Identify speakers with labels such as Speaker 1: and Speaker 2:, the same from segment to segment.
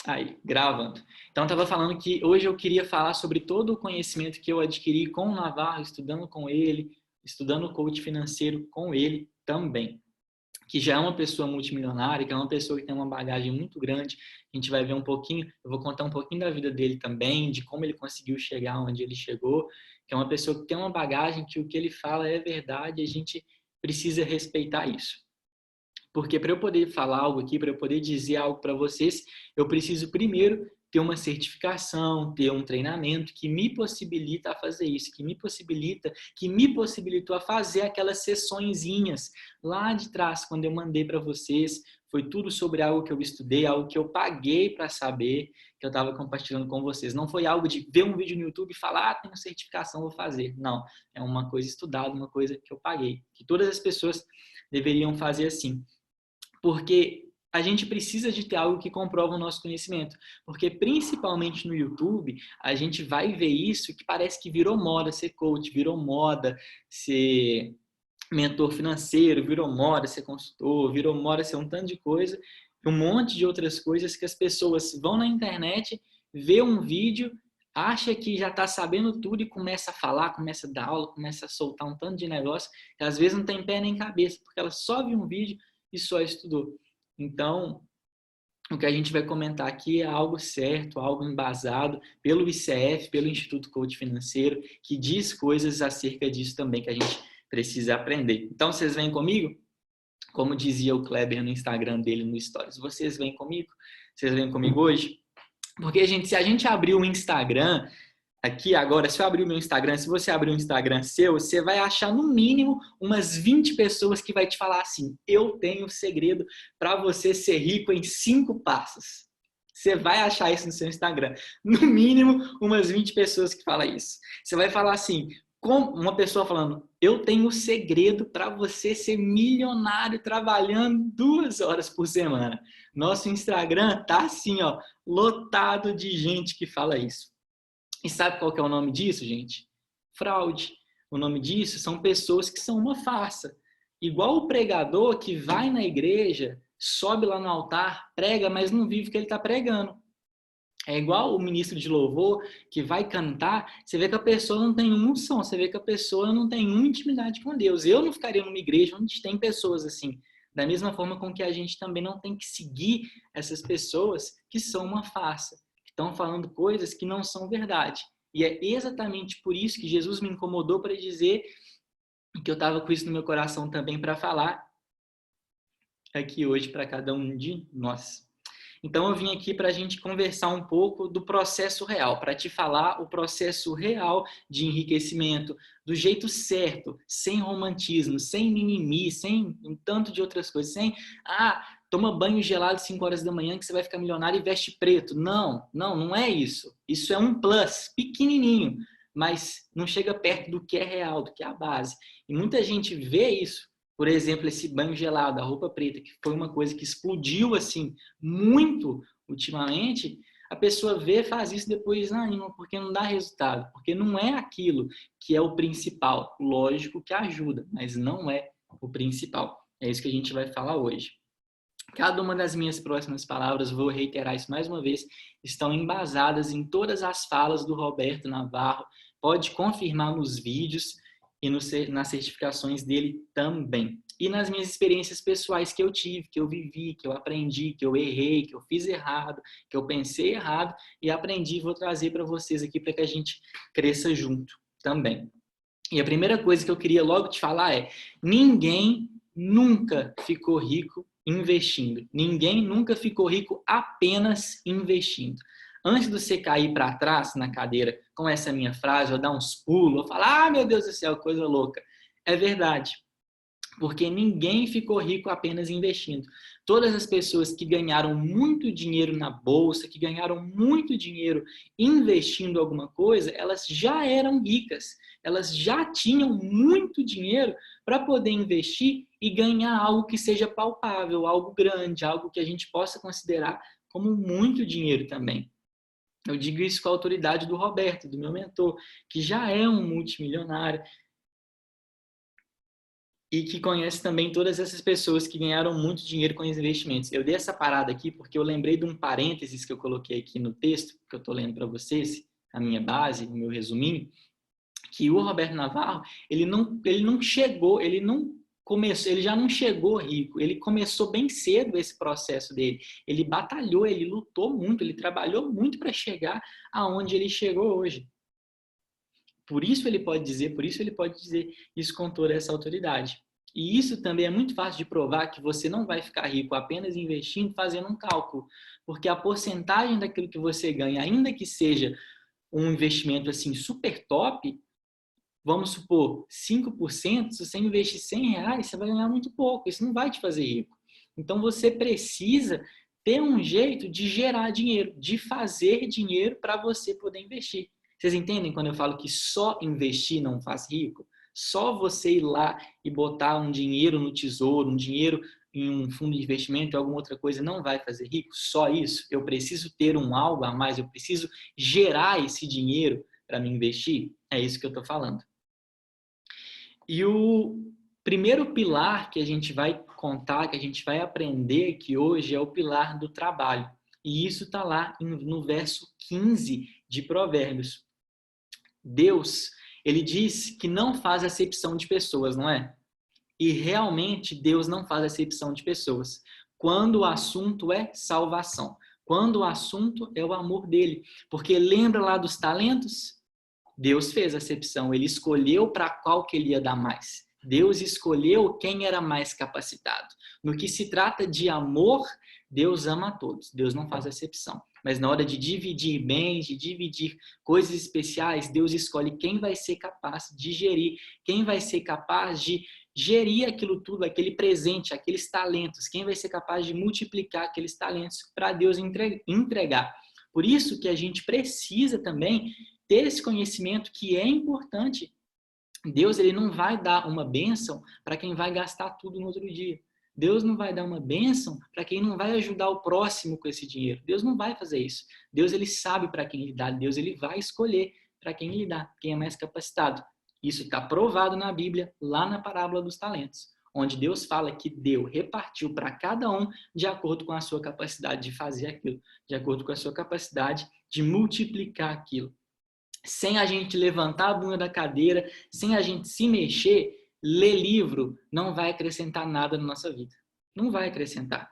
Speaker 1: Aí, gravando. Então, eu estava falando que hoje eu queria falar sobre todo o conhecimento que eu adquiri com o Navarro, estudando com ele, estudando o coach financeiro com ele também. Que já é uma pessoa multimilionária, que é uma pessoa que tem uma bagagem muito grande. A gente vai ver um pouquinho, eu vou contar um pouquinho da vida dele também, de como ele conseguiu chegar onde ele chegou, que é uma pessoa que tem uma bagagem que o que ele fala é verdade, e a gente precisa respeitar isso. Porque para eu poder falar algo aqui, para eu poder dizer algo para vocês, eu preciso primeiro ter uma certificação, ter um treinamento que me possibilita a fazer isso, que me possibilitou a fazer aquelas sessõezinhas lá de trás, quando eu mandei para vocês, foi tudo sobre algo que eu estudei, algo que eu paguei para saber, que eu estava compartilhando com vocês. Não foi algo de ver um vídeo no YouTube e falar, tenho certificação, vou fazer. Não, é uma coisa estudada, uma coisa que eu paguei, que todas as pessoas deveriam fazer assim. Porque a gente precisa de ter algo que comprova o nosso conhecimento. Porque principalmente no YouTube, a gente vai ver isso que parece que virou moda ser coach, virou moda ser mentor financeiro, virou moda ser consultor, virou moda ser um tanto de coisa, um monte de outras coisas que as pessoas vão na internet, vê um vídeo, acha que já está sabendo tudo e começa a falar, começa a dar aula, começa a soltar um tanto de negócio, que às vezes não tem pé nem cabeça, porque ela só viu um vídeo e só estudou. Então, o que a gente vai comentar aqui é algo certo, algo embasado pelo ICF, pelo Instituto Coach Financeiro, que diz coisas acerca disso também que a gente precisa aprender. Então, vocês vêm comigo? Como dizia o Kleber no Instagram dele, no Stories. Vocês vêm comigo? Vocês vêm comigo hoje? Porque, gente, se a gente abrir o Instagram aqui agora, se eu abrir o meu Instagram, se você abrir um Instagram seu, você vai achar no mínimo umas 20 pessoas que vai te falar assim, eu tenho o segredo para você ser rico em 5 passos. Você vai achar isso no seu Instagram. No mínimo, umas 20 pessoas que falam isso. Você vai falar assim, com uma pessoa falando, eu tenho o segredo para você ser milionário trabalhando 2 horas por semana. Nosso Instagram tá assim, ó, lotado de gente que fala isso. E sabe qual que é o nome disso, gente? Fraude. O nome disso são pessoas que são uma farsa. Igual o pregador que vai na igreja, sobe lá no altar, prega, mas não vive o que ele está pregando. É igual o ministro de louvor que vai cantar, você vê que a pessoa não tem unção, você vê que a pessoa não tem uma intimidade com Deus. Eu não ficaria numa igreja onde tem pessoas assim. Da mesma forma com que a gente também não tem que seguir essas pessoas que são uma farsa, que estão falando coisas que não são verdade. E é exatamente por isso que Jesus me incomodou para dizer que eu estava com isso no meu coração também para falar aqui hoje para cada um de nós. Então eu vim aqui para a gente conversar um pouco do processo real, para te falar o processo real de enriquecimento, do jeito certo, sem romantismo, sem mimimi, sem um tanto de outras coisas, sem, toma banho gelado 5 horas da manhã que você vai ficar milionário e veste preto. Não é isso. Isso é um plus, pequenininho, mas não chega perto do que é real, do que é a base. E muita gente vê isso. Por exemplo, esse banho gelado, a roupa preta, que foi uma coisa que explodiu assim muito ultimamente, a pessoa vê, faz isso depois desanima, porque não dá resultado, porque não é aquilo que é o principal. Lógico que ajuda, mas não é o principal. É isso que a gente vai falar hoje. Cada uma das minhas próximas palavras, vou reiterar isso mais uma vez, estão embasadas em todas as falas do Roberto Navarro. Pode confirmar nos vídeos e nas certificações dele também. E nas minhas experiências pessoais que eu tive, que eu vivi, que eu aprendi, que eu errei, que eu fiz errado, que eu pensei errado e aprendi e vou trazer para vocês aqui para que a gente cresça junto também. E a primeira coisa que eu queria logo te falar é: ninguém nunca ficou rico investindo. Ninguém nunca ficou rico apenas investindo. Antes de você cair para trás na cadeira com essa minha frase, ou dar uns pulos, ou falar, meu Deus do céu, coisa louca. É verdade. Porque ninguém ficou rico apenas investindo. Todas as pessoas que ganharam muito dinheiro na bolsa, que ganharam muito dinheiro investindo alguma coisa, elas já eram ricas. Elas já tinham muito dinheiro para poder investir e ganhar algo que seja palpável, algo grande, algo que a gente possa considerar como muito dinheiro também. Eu digo isso com a autoridade do Roberto, do meu mentor, que já é um multimilionário. e que conhece também todas essas pessoas que ganharam muito dinheiro com os investimentos. Eu dei essa parada aqui porque eu lembrei de um parênteses que eu coloquei aqui no texto, que eu estou lendo para vocês, a minha base, o meu resuminho, que o Roberto Navarro, ele não chegou, ele não começou, ele já não chegou rico, ele começou bem cedo esse processo dele. Ele batalhou, ele lutou muito, ele trabalhou muito para chegar aonde ele chegou hoje. Por isso ele pode dizer isso com toda essa autoridade. E isso também é muito fácil de provar que você não vai ficar rico apenas investindo, fazendo um cálculo. Porque a porcentagem daquilo que você ganha, ainda que seja um investimento assim super top, vamos supor, 5%, se você investir R$100, você vai ganhar muito pouco. Isso não vai te fazer rico. Então você precisa ter um jeito de gerar dinheiro, de fazer dinheiro para você poder investir. Vocês entendem quando eu falo que só investir não faz rico? Só você ir lá e botar um dinheiro no tesouro, um dinheiro em um fundo de investimento ou alguma outra coisa não vai fazer rico? Só isso? Eu preciso ter um algo a mais, eu preciso gerar esse dinheiro para me investir? É isso que eu estou falando. E o primeiro pilar que a gente vai contar, que a gente vai aprender aqui hoje é o pilar do trabalho. E isso está lá no verso 15 de Provérbios. Deus, ele diz que não faz acepção de pessoas, não é? E realmente Deus não faz acepção de pessoas. Quando o assunto é salvação. Quando o assunto é o amor dele. Porque lembra lá dos talentos? Deus fez acepção. Ele escolheu para qual que ele ia dar mais. Deus escolheu quem era mais capacitado. No que se trata de amor, Deus ama a todos. Deus não faz acepção. Mas na hora de dividir bens, de dividir coisas especiais, Deus escolhe quem vai ser capaz de gerir, quem vai ser capaz de gerir aquilo tudo, aquele presente, aqueles talentos, quem vai ser capaz de multiplicar aqueles talentos para Deus entregar. Por isso que a gente precisa também ter esse conhecimento que é importante. Deus, ele não vai dar uma bênção para quem vai gastar tudo no outro dia. Deus não vai dar uma bênção para quem não vai ajudar o próximo com esse dinheiro. Deus não vai fazer isso. Deus, ele sabe para quem ele dá. Deus, ele vai escolher para quem ele dá, quem é mais capacitado. Isso está provado na Bíblia, lá na parábola dos talentos, onde Deus fala que deu, repartiu para cada um de acordo com a sua capacidade de fazer aquilo, de acordo com a sua capacidade de multiplicar aquilo. Sem a gente levantar a bunda da cadeira, sem a gente se mexer, ler livro não vai acrescentar nada na nossa vida. Não vai acrescentar.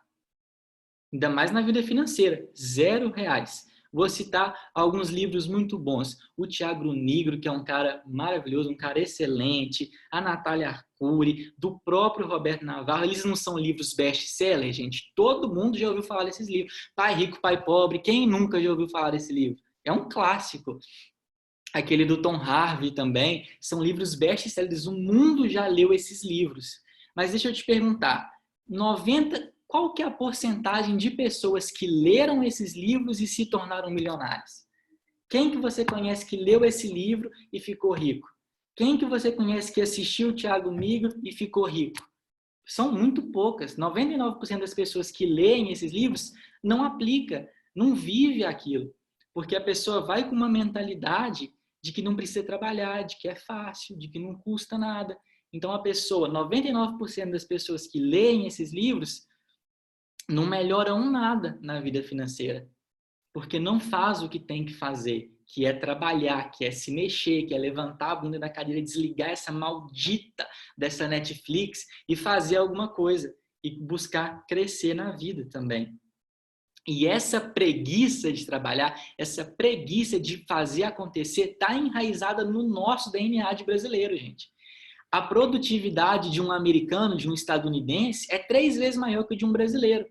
Speaker 1: Ainda mais na vida financeira. R$0. Vou citar alguns livros muito bons. O Tiago Nigro, que é um cara maravilhoso, um cara excelente. A Natália Arcuri, do próprio Roberto Navarro. Eles não são livros best-seller, gente. Todo mundo já ouviu falar desses livros. Pai Rico, Pai Pobre. Quem nunca já ouviu falar desse livro? É um clássico. Aquele do Tom Harvey também. São livros best-sellers. O mundo já leu esses livros. Mas deixa eu te perguntar. Qual que é a porcentagem de pessoas que leram esses livros e se tornaram milionários? Quem que você conhece que leu esse livro e ficou rico? Quem que você conhece que assistiu o Tiago Nigro e ficou rico? São muito poucas. 99% das pessoas que leem esses livros não aplica, não vive aquilo. Porque a pessoa vai com uma mentalidade de que não precisa trabalhar, de que é fácil, de que não custa nada. Então a pessoa, 99% das pessoas que leem esses livros não melhoram nada na vida financeira, porque não faz o que tem que fazer, que é trabalhar, que é se mexer, que é levantar a bunda da cadeira, desligar essa maldita dessa Netflix e fazer alguma coisa e buscar crescer na vida também. E essa preguiça de trabalhar, essa preguiça de fazer acontecer, está enraizada no nosso DNA de brasileiro, gente. A produtividade de um americano, de um estadunidense, é 3 vezes maior que a de um brasileiro.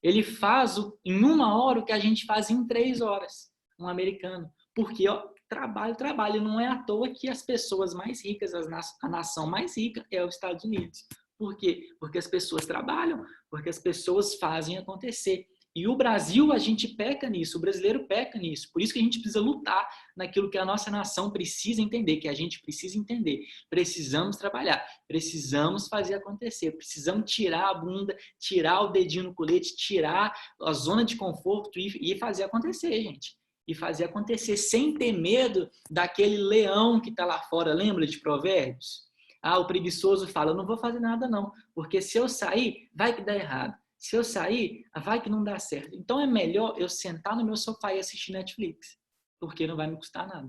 Speaker 1: Ele faz em 1 hora o que a gente faz em 3 horas, um americano. Porque trabalho. Não é à toa que as pessoas mais ricas, a nação mais rica é os Estados Unidos. Por quê? Porque as pessoas trabalham, porque as pessoas fazem acontecer. E o Brasil, a gente peca nisso, o brasileiro peca nisso. Por isso que a gente precisa lutar naquilo que a nossa nação precisa entender, que a gente precisa entender. Precisamos trabalhar, precisamos fazer acontecer, precisamos tirar a bunda, tirar o dedinho no colete, tirar a zona de conforto e fazer acontecer, gente. E fazer acontecer sem ter medo daquele leão que está lá fora. Lembra de Provérbios? Ah, o preguiçoso fala, eu não vou fazer nada não, porque se eu sair, vai que dá errado. Se eu sair, vai que não dá certo. Então é melhor eu sentar no meu sofá e assistir Netflix, porque não vai me custar nada.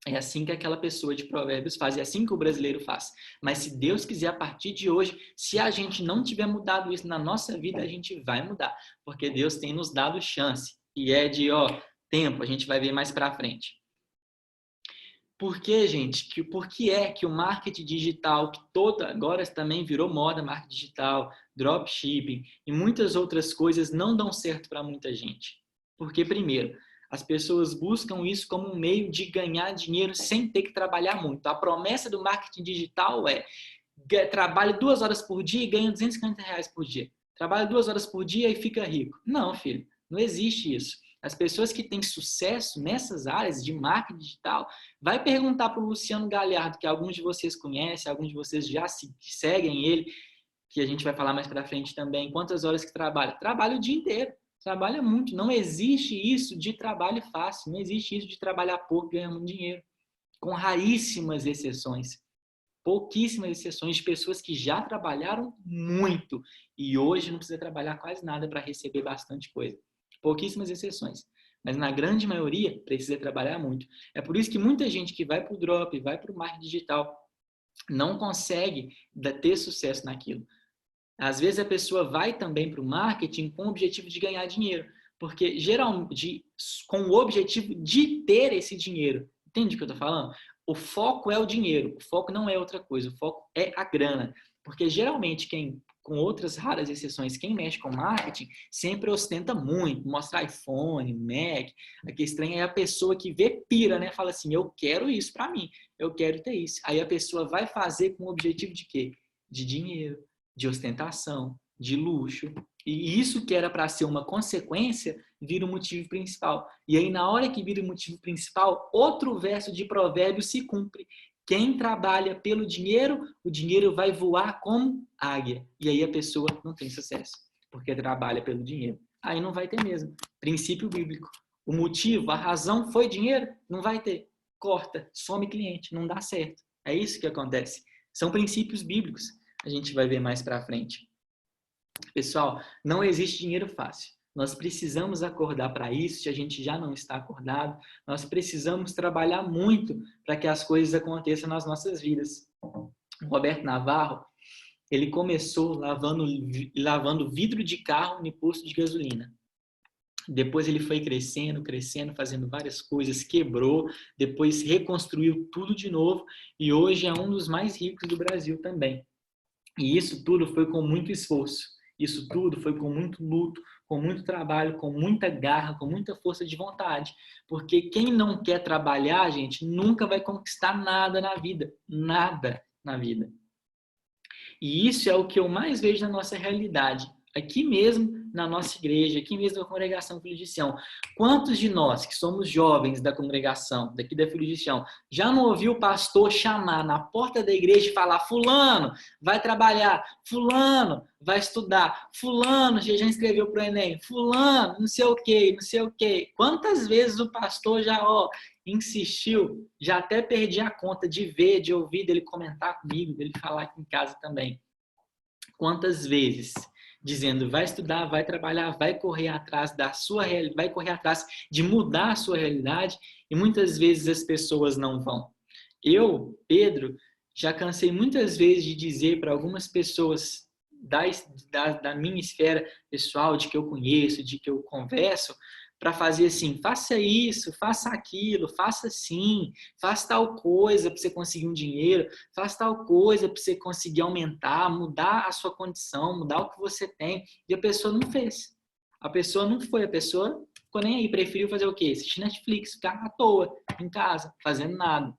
Speaker 1: É assim que aquela pessoa de Provérbios faz, é assim que o brasileiro faz. Mas se Deus quiser, a partir de hoje, se a gente não tiver mudado isso na nossa vida, a gente vai mudar. Porque Deus tem nos dado chance. E é de, tempo, a gente vai ver mais pra frente. Por que, gente? Por que é que o marketing digital, que agora também virou moda, marketing digital, dropshipping e muitas outras coisas não dão certo para muita gente? Porque, primeiro, as pessoas buscam isso como um meio de ganhar dinheiro sem ter que trabalhar muito. A promessa do marketing digital é trabalhe 2 horas por dia e ganha R$ 250 por dia. Trabalha 2 horas por dia e fica rico. Não, filho, não existe isso. As pessoas que têm sucesso nessas áreas de marketing digital, vai perguntar para o Luciano Galhardo, que alguns de vocês conhecem, alguns de vocês já seguem ele, que a gente vai falar mais para frente também, quantas horas que trabalha? Trabalha o dia inteiro, trabalha muito. Não existe isso de trabalho fácil, não existe isso de trabalhar pouco e ganhar muito dinheiro, com raríssimas exceções. Pouquíssimas exceções de pessoas que já trabalharam muito e hoje não precisa trabalhar quase nada para receber bastante coisa. Pouquíssimas exceções. Mas na grande maioria precisa trabalhar muito. É por isso que muita gente que vai para o drop, vai para o marketing digital, não consegue ter sucesso naquilo. Às vezes a pessoa vai também para o marketing com o objetivo de ganhar dinheiro, porque geralmente com o objetivo de ter esse dinheiro. Entende o que eu estou falando? O foco é o dinheiro, o foco não é outra coisa, o foco é a grana. Porque geralmente com outras raras exceções, quem mexe com marketing sempre ostenta muito, mostra iPhone, Mac. A que estranha é a pessoa que vê pira, né? Fala assim, eu quero isso para mim, eu quero ter isso. Aí a pessoa vai fazer com o objetivo de quê? De dinheiro, de ostentação, de luxo. E isso que era para ser uma consequência, vira o motivo principal. E aí, na hora que vira o motivo principal, outro verso de Provérbios se cumpre. Quem trabalha pelo dinheiro, o dinheiro vai voar como águia. E aí a pessoa não tem sucesso, porque trabalha pelo dinheiro. Aí não vai ter mesmo. Princípio bíblico. O motivo, a razão foi dinheiro? Não vai ter. Corta, some cliente, não dá certo. É isso que acontece. São princípios bíblicos. A gente vai ver mais para frente. Pessoal, não existe dinheiro fácil. Nós precisamos acordar para isso, se a gente já não está acordado. Nós precisamos trabalhar muito para que as coisas aconteçam nas nossas vidas. O Roberto Navarro, ele começou lavando vidro de carro em posto de gasolina. Depois ele foi crescendo, fazendo várias coisas, quebrou, depois reconstruiu tudo de novo e hoje é um dos mais ricos do Brasil também. E isso tudo foi com muito esforço. Isso tudo foi com muito luto, com muito trabalho, com muita garra, com muita força de vontade. Porque quem não quer trabalhar, gente, nunca vai conquistar nada na vida. Nada na vida. E isso é o que eu mais vejo na nossa realidade. Aqui mesmo, na nossa igreja, aqui mesmo na congregação Filho de Sião. Quantos de nós, que somos jovens da congregação, daqui da Filho de Sião, já não ouviu o pastor chamar na porta da igreja e falar: fulano, vai trabalhar, fulano, vai estudar, fulano, já inscreveu para o Enem, fulano, não sei o quê, não sei o quê. Quantas vezes o pastor já, insistiu, já até perdi a conta de ver, de ouvir, dele comentar comigo, dele falar aqui em casa também. Quantas vezes dizendo, vai estudar, vai trabalhar, vai correr atrás da sua realidade, vai correr atrás de mudar a sua realidade, e muitas vezes as pessoas não vão. Eu, Pedro, já cansei muitas vezes de dizer para algumas pessoas da minha esfera pessoal, de que eu conheço, de que eu converso, para fazer assim, faça isso, faça aquilo, faça assim, faça tal coisa para você conseguir um dinheiro, faça tal coisa para você conseguir aumentar, mudar a sua condição, mudar o que você tem. E a pessoa não fez. A pessoa não foi, a pessoa ficou nem aí, preferiu fazer o quê? Assistir Netflix, ficar à toa, em casa, fazendo nada.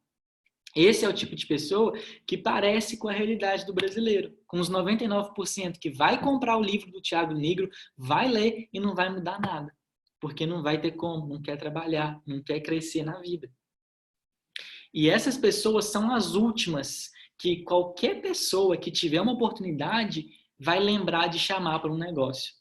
Speaker 1: Esse é o tipo de pessoa que parece com a realidade do brasileiro, com os 99% que vai comprar o livro do Thiago Negro, vai ler e não vai mudar nada. Porque não vai ter como, não quer trabalhar, não quer crescer na vida. E essas pessoas são as últimas que qualquer pessoa que tiver uma oportunidade vai lembrar de chamar para um negócio.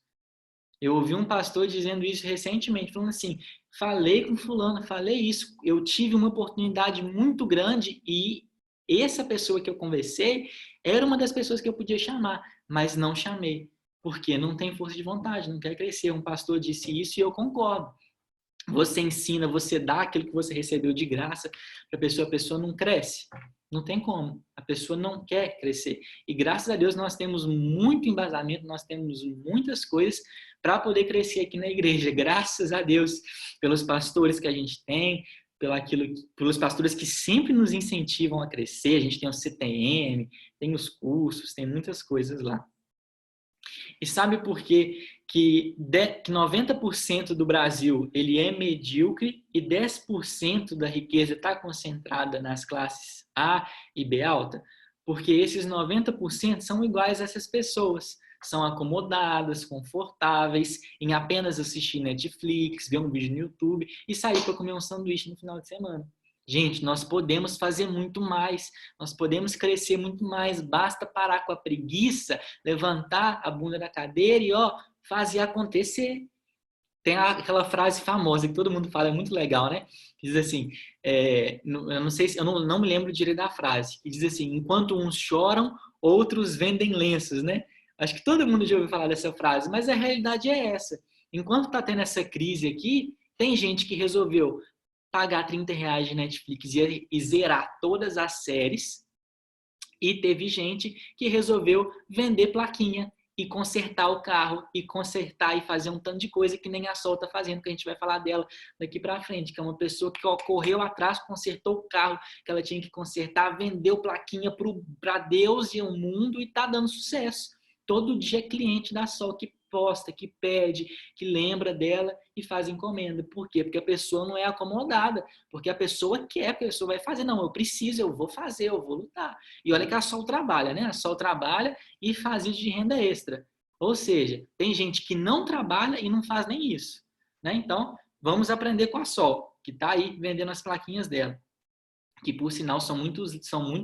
Speaker 1: Eu ouvi um pastor dizendo isso recentemente, falando assim, falei com fulano, falei isso, eu tive uma oportunidade muito grande e Essa pessoa que eu conversei era uma das pessoas que eu podia chamar, mas não chamei. Porque não tem força de vontade, não quer crescer. Um pastor disse isso e eu concordo. Você ensina, você dá aquilo que você recebeu de graça para a pessoa não cresce. Não tem como. A pessoa não quer crescer. E graças a Deus nós temos muito embasamento, nós temos muitas coisas para poder crescer aqui na igreja. Graças a Deus pelos pastores que a gente tem, pelos pastores que sempre nos incentivam a crescer. A gente tem o CTM, tem os cursos, tem muitas coisas lá. E sabe por quê? Que 90% do Brasil ele é medíocre e 10% da riqueza está concentrada nas classes A e B alta? Porque esses 90% são iguais a essas pessoas. São acomodadas, confortáveis, em apenas assistir Netflix, ver um vídeo no YouTube e sair para comer um sanduíche no final de semana. Gente, nós podemos fazer muito mais, nós podemos crescer muito mais, basta parar com a preguiça, levantar a bunda da cadeira e fazer acontecer. Tem aquela frase famosa que todo mundo fala, é muito legal, né? Que diz assim, eu não sei, eu não me lembro direito da frase, que diz assim, enquanto uns choram, outros vendem lenços, né? Acho que todo mundo já ouviu falar dessa frase, mas a realidade é essa. Enquanto está tendo essa crise aqui, tem gente que resolveu pagar R$ 30 de Netflix e zerar todas as séries. E teve gente que resolveu vender plaquinha e consertar o carro e consertar e fazer um tanto de coisa que nem a Sol está fazendo, que a gente vai falar dela daqui para frente, que é uma pessoa que correu atrás, consertou o carro que ela tinha que consertar, vendeu plaquinha para Deus e o mundo e está dando sucesso. Todo dia é cliente da Sol que posta, que pede, que lembra dela e faz encomenda. Por quê? Porque a pessoa não é acomodada, porque a pessoa quer, a pessoa vai fazer. Não, eu preciso, eu vou fazer, eu vou lutar. E olha que a Sol trabalha, né? A Sol trabalha e faz isso de renda extra. Ou seja, tem gente que não trabalha e não faz nem isso. Né? Então, vamos aprender com a Sol, que está aí vendendo as plaquinhas dela. Que, por sinal, são muito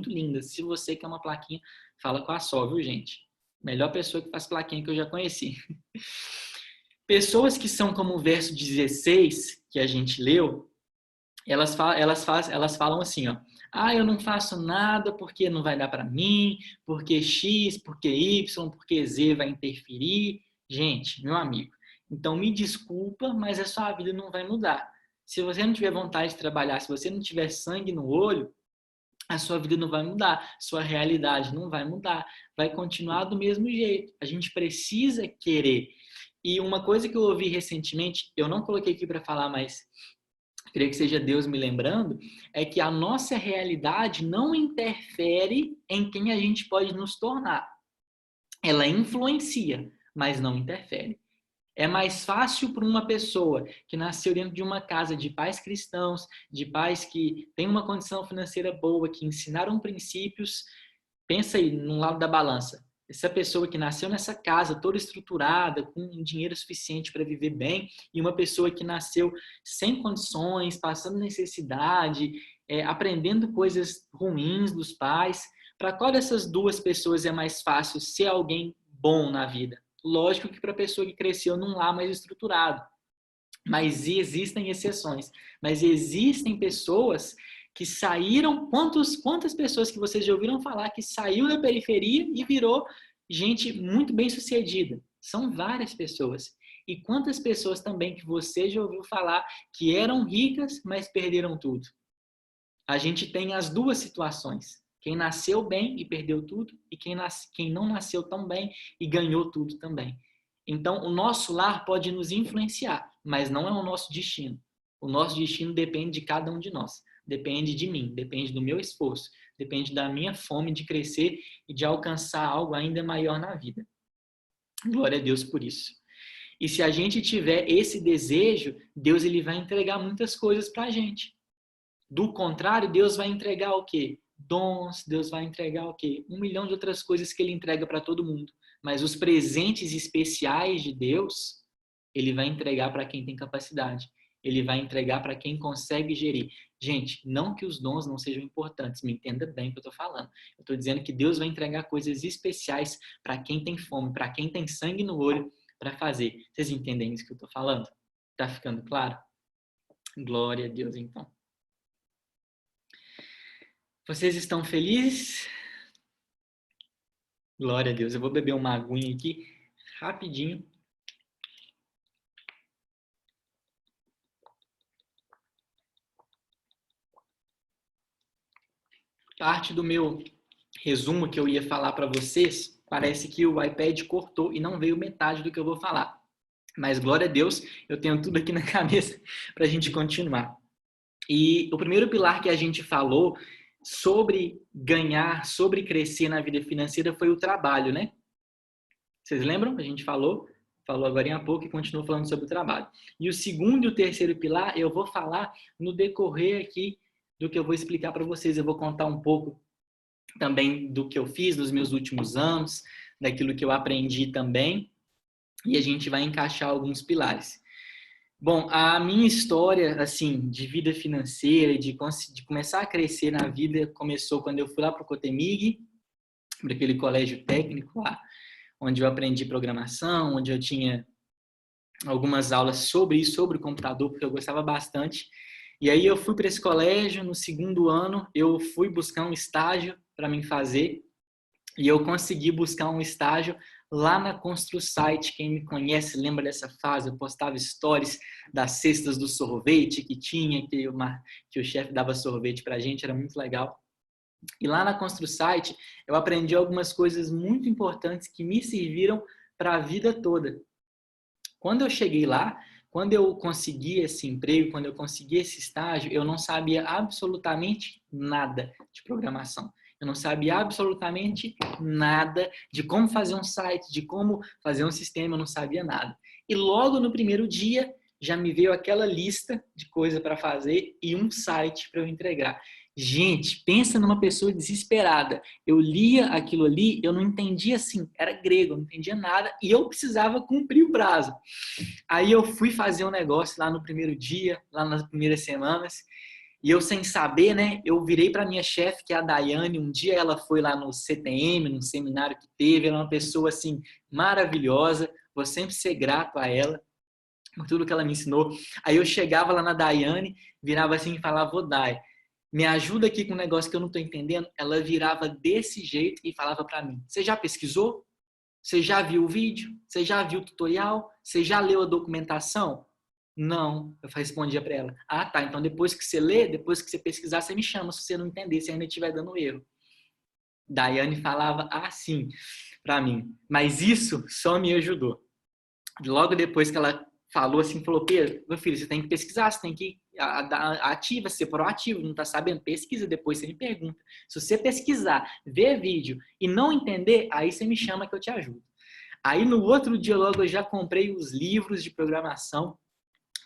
Speaker 1: lindas. Se você quer uma plaquinha, fala com a Sol, viu, gente? Melhor pessoa que faz plaquinha que eu já conheci. Pessoas que são como o verso 16, que a gente leu, elas falam assim, ó. Eu não faço nada porque não vai dar para mim, porque X, porque Y, porque Z vai interferir. Gente, meu amigo, então me desculpa, mas a sua vida não vai mudar. Se você não tiver vontade de trabalhar, se você não tiver sangue no olho, a sua vida não vai mudar, sua realidade não vai mudar, vai continuar do mesmo jeito. A gente precisa querer. E uma coisa que eu ouvi recentemente, eu não coloquei aqui para falar, mas creio que seja Deus me lembrando, é que a nossa realidade não interfere em quem a gente pode nos tornar. Ela influencia, mas não interfere. É mais fácil para uma pessoa que nasceu dentro de uma casa de pais cristãos, de pais que têm uma condição financeira boa, que ensinaram princípios. Pensa aí, num lado da balança. Essa pessoa que nasceu nessa casa toda estruturada, com dinheiro suficiente para viver bem, e uma pessoa que nasceu sem condições, passando necessidade, aprendendo coisas ruins dos pais. Para qual dessas duas pessoas é mais fácil ser alguém bom na vida? Lógico que para a pessoa que cresceu num lar mais estruturado. Mas existem exceções. Mas existem pessoas que saíram... Quantas pessoas que vocês já ouviram falar que saiu da periferia e virou gente muito bem sucedida? São várias pessoas. E quantas pessoas também que você já ouviu falar que eram ricas, mas perderam tudo? A gente tem as duas situações. Quem nasceu bem e perdeu tudo, e quem não nasceu tão bem e ganhou tudo também. Então, o nosso lar pode nos influenciar, mas não é o nosso destino. O nosso destino depende de cada um de nós. Depende de mim, depende do meu esforço, depende da minha fome de crescer e de alcançar algo ainda maior na vida. Glória a Deus por isso. E se a gente tiver esse desejo, Deus ele vai entregar muitas coisas para a gente. Do contrário, Deus vai entregar o quê? Dons, Deus vai entregar o quê? 1 milhão de outras coisas que ele entrega para todo mundo. Mas os presentes especiais de Deus, ele vai entregar para quem tem capacidade. Ele vai entregar para quem consegue gerir. Gente, não que os dons não sejam importantes, me entenda bem o que eu estou falando. Eu estou dizendo que Deus vai entregar coisas especiais para quem tem fome, para quem tem sangue no olho para fazer. Vocês entendem isso que eu estou falando? Tá ficando claro? Glória a Deus, então. Vocês estão felizes? Glória a Deus. Eu vou beber uma aguinha aqui rapidinho. Parte do meu resumo que eu ia falar para vocês, parece que o iPad cortou e não veio metade do que eu vou falar. Mas glória a Deus, eu tenho tudo aqui na cabeça para a gente continuar. E o primeiro pilar que a gente falou sobre ganhar, sobre crescer na vida financeira foi o trabalho, né? Vocês lembram? A gente falou agora há pouco e continuou falando sobre o trabalho. E o segundo e o terceiro pilar eu vou falar no decorrer aqui do que eu vou explicar para vocês. Eu vou contar um pouco também do que eu fiz nos meus últimos anos, daquilo que eu aprendi também, e a gente vai encaixar alguns pilares. Bom, a minha história, assim, de vida financeira, de começar a crescer na vida, começou quando eu fui lá para o Cotemig, para aquele colégio técnico lá, onde eu aprendi programação, onde eu tinha algumas aulas sobre isso, sobre o computador, porque eu gostava bastante. E aí eu fui para esse colégio, no segundo ano, eu fui buscar um estágio para mim fazer, e eu consegui buscar um estágio lá na ConstruSite. Quem me conhece lembra dessa fase, eu postava stories das cestas do sorvete que tinha, que o chefe dava sorvete para a gente, era muito legal. E lá na ConstruSite eu aprendi algumas coisas muito importantes que me serviram para a vida toda. Quando eu cheguei lá, quando eu consegui esse emprego, quando eu consegui esse estágio, eu não sabia absolutamente nada de programação. Eu não sabia absolutamente nada de como fazer um site, de como fazer um sistema, eu não sabia nada. E logo no primeiro dia, já me veio aquela lista de coisa para fazer e um site para eu entregar. Gente, pensa numa pessoa desesperada. Eu lia aquilo ali, eu não entendia assim, era grego, eu não entendia nada e eu precisava cumprir o prazo. Aí eu fui fazer um negócio lá no primeiro dia, lá nas primeiras semanas, e eu sem saber, né, eu virei para minha chefe, que é a Daiane, um dia ela foi lá no CTM, num seminário que teve, ela é uma pessoa assim maravilhosa, vou sempre ser grato a ela por tudo que ela me ensinou. Aí eu chegava lá na Daiane, virava assim e falava: "Ô Dai, me ajuda aqui com um negócio que eu não estou entendendo". Ela virava desse jeito e falava para mim: "Você já pesquisou? Você já viu o vídeo? Você já viu o tutorial? Você já leu a documentação?" Não, eu respondia para ela. Ah, tá, então depois que você lê, depois que você pesquisar, você me chama se você não entender, se ainda estiver dando erro. Daiane falava assim para mim, mas isso só me ajudou. Logo depois que ela falou assim, falou: "Pedro, meu filho, você tem que pesquisar, você tem que ativa, ser proativo, não está sabendo? Pesquisa, depois você me pergunta. Se você pesquisar, ver vídeo e não entender, aí você me chama que eu te ajudo." Aí no outro dia logo eu já comprei os livros de programação,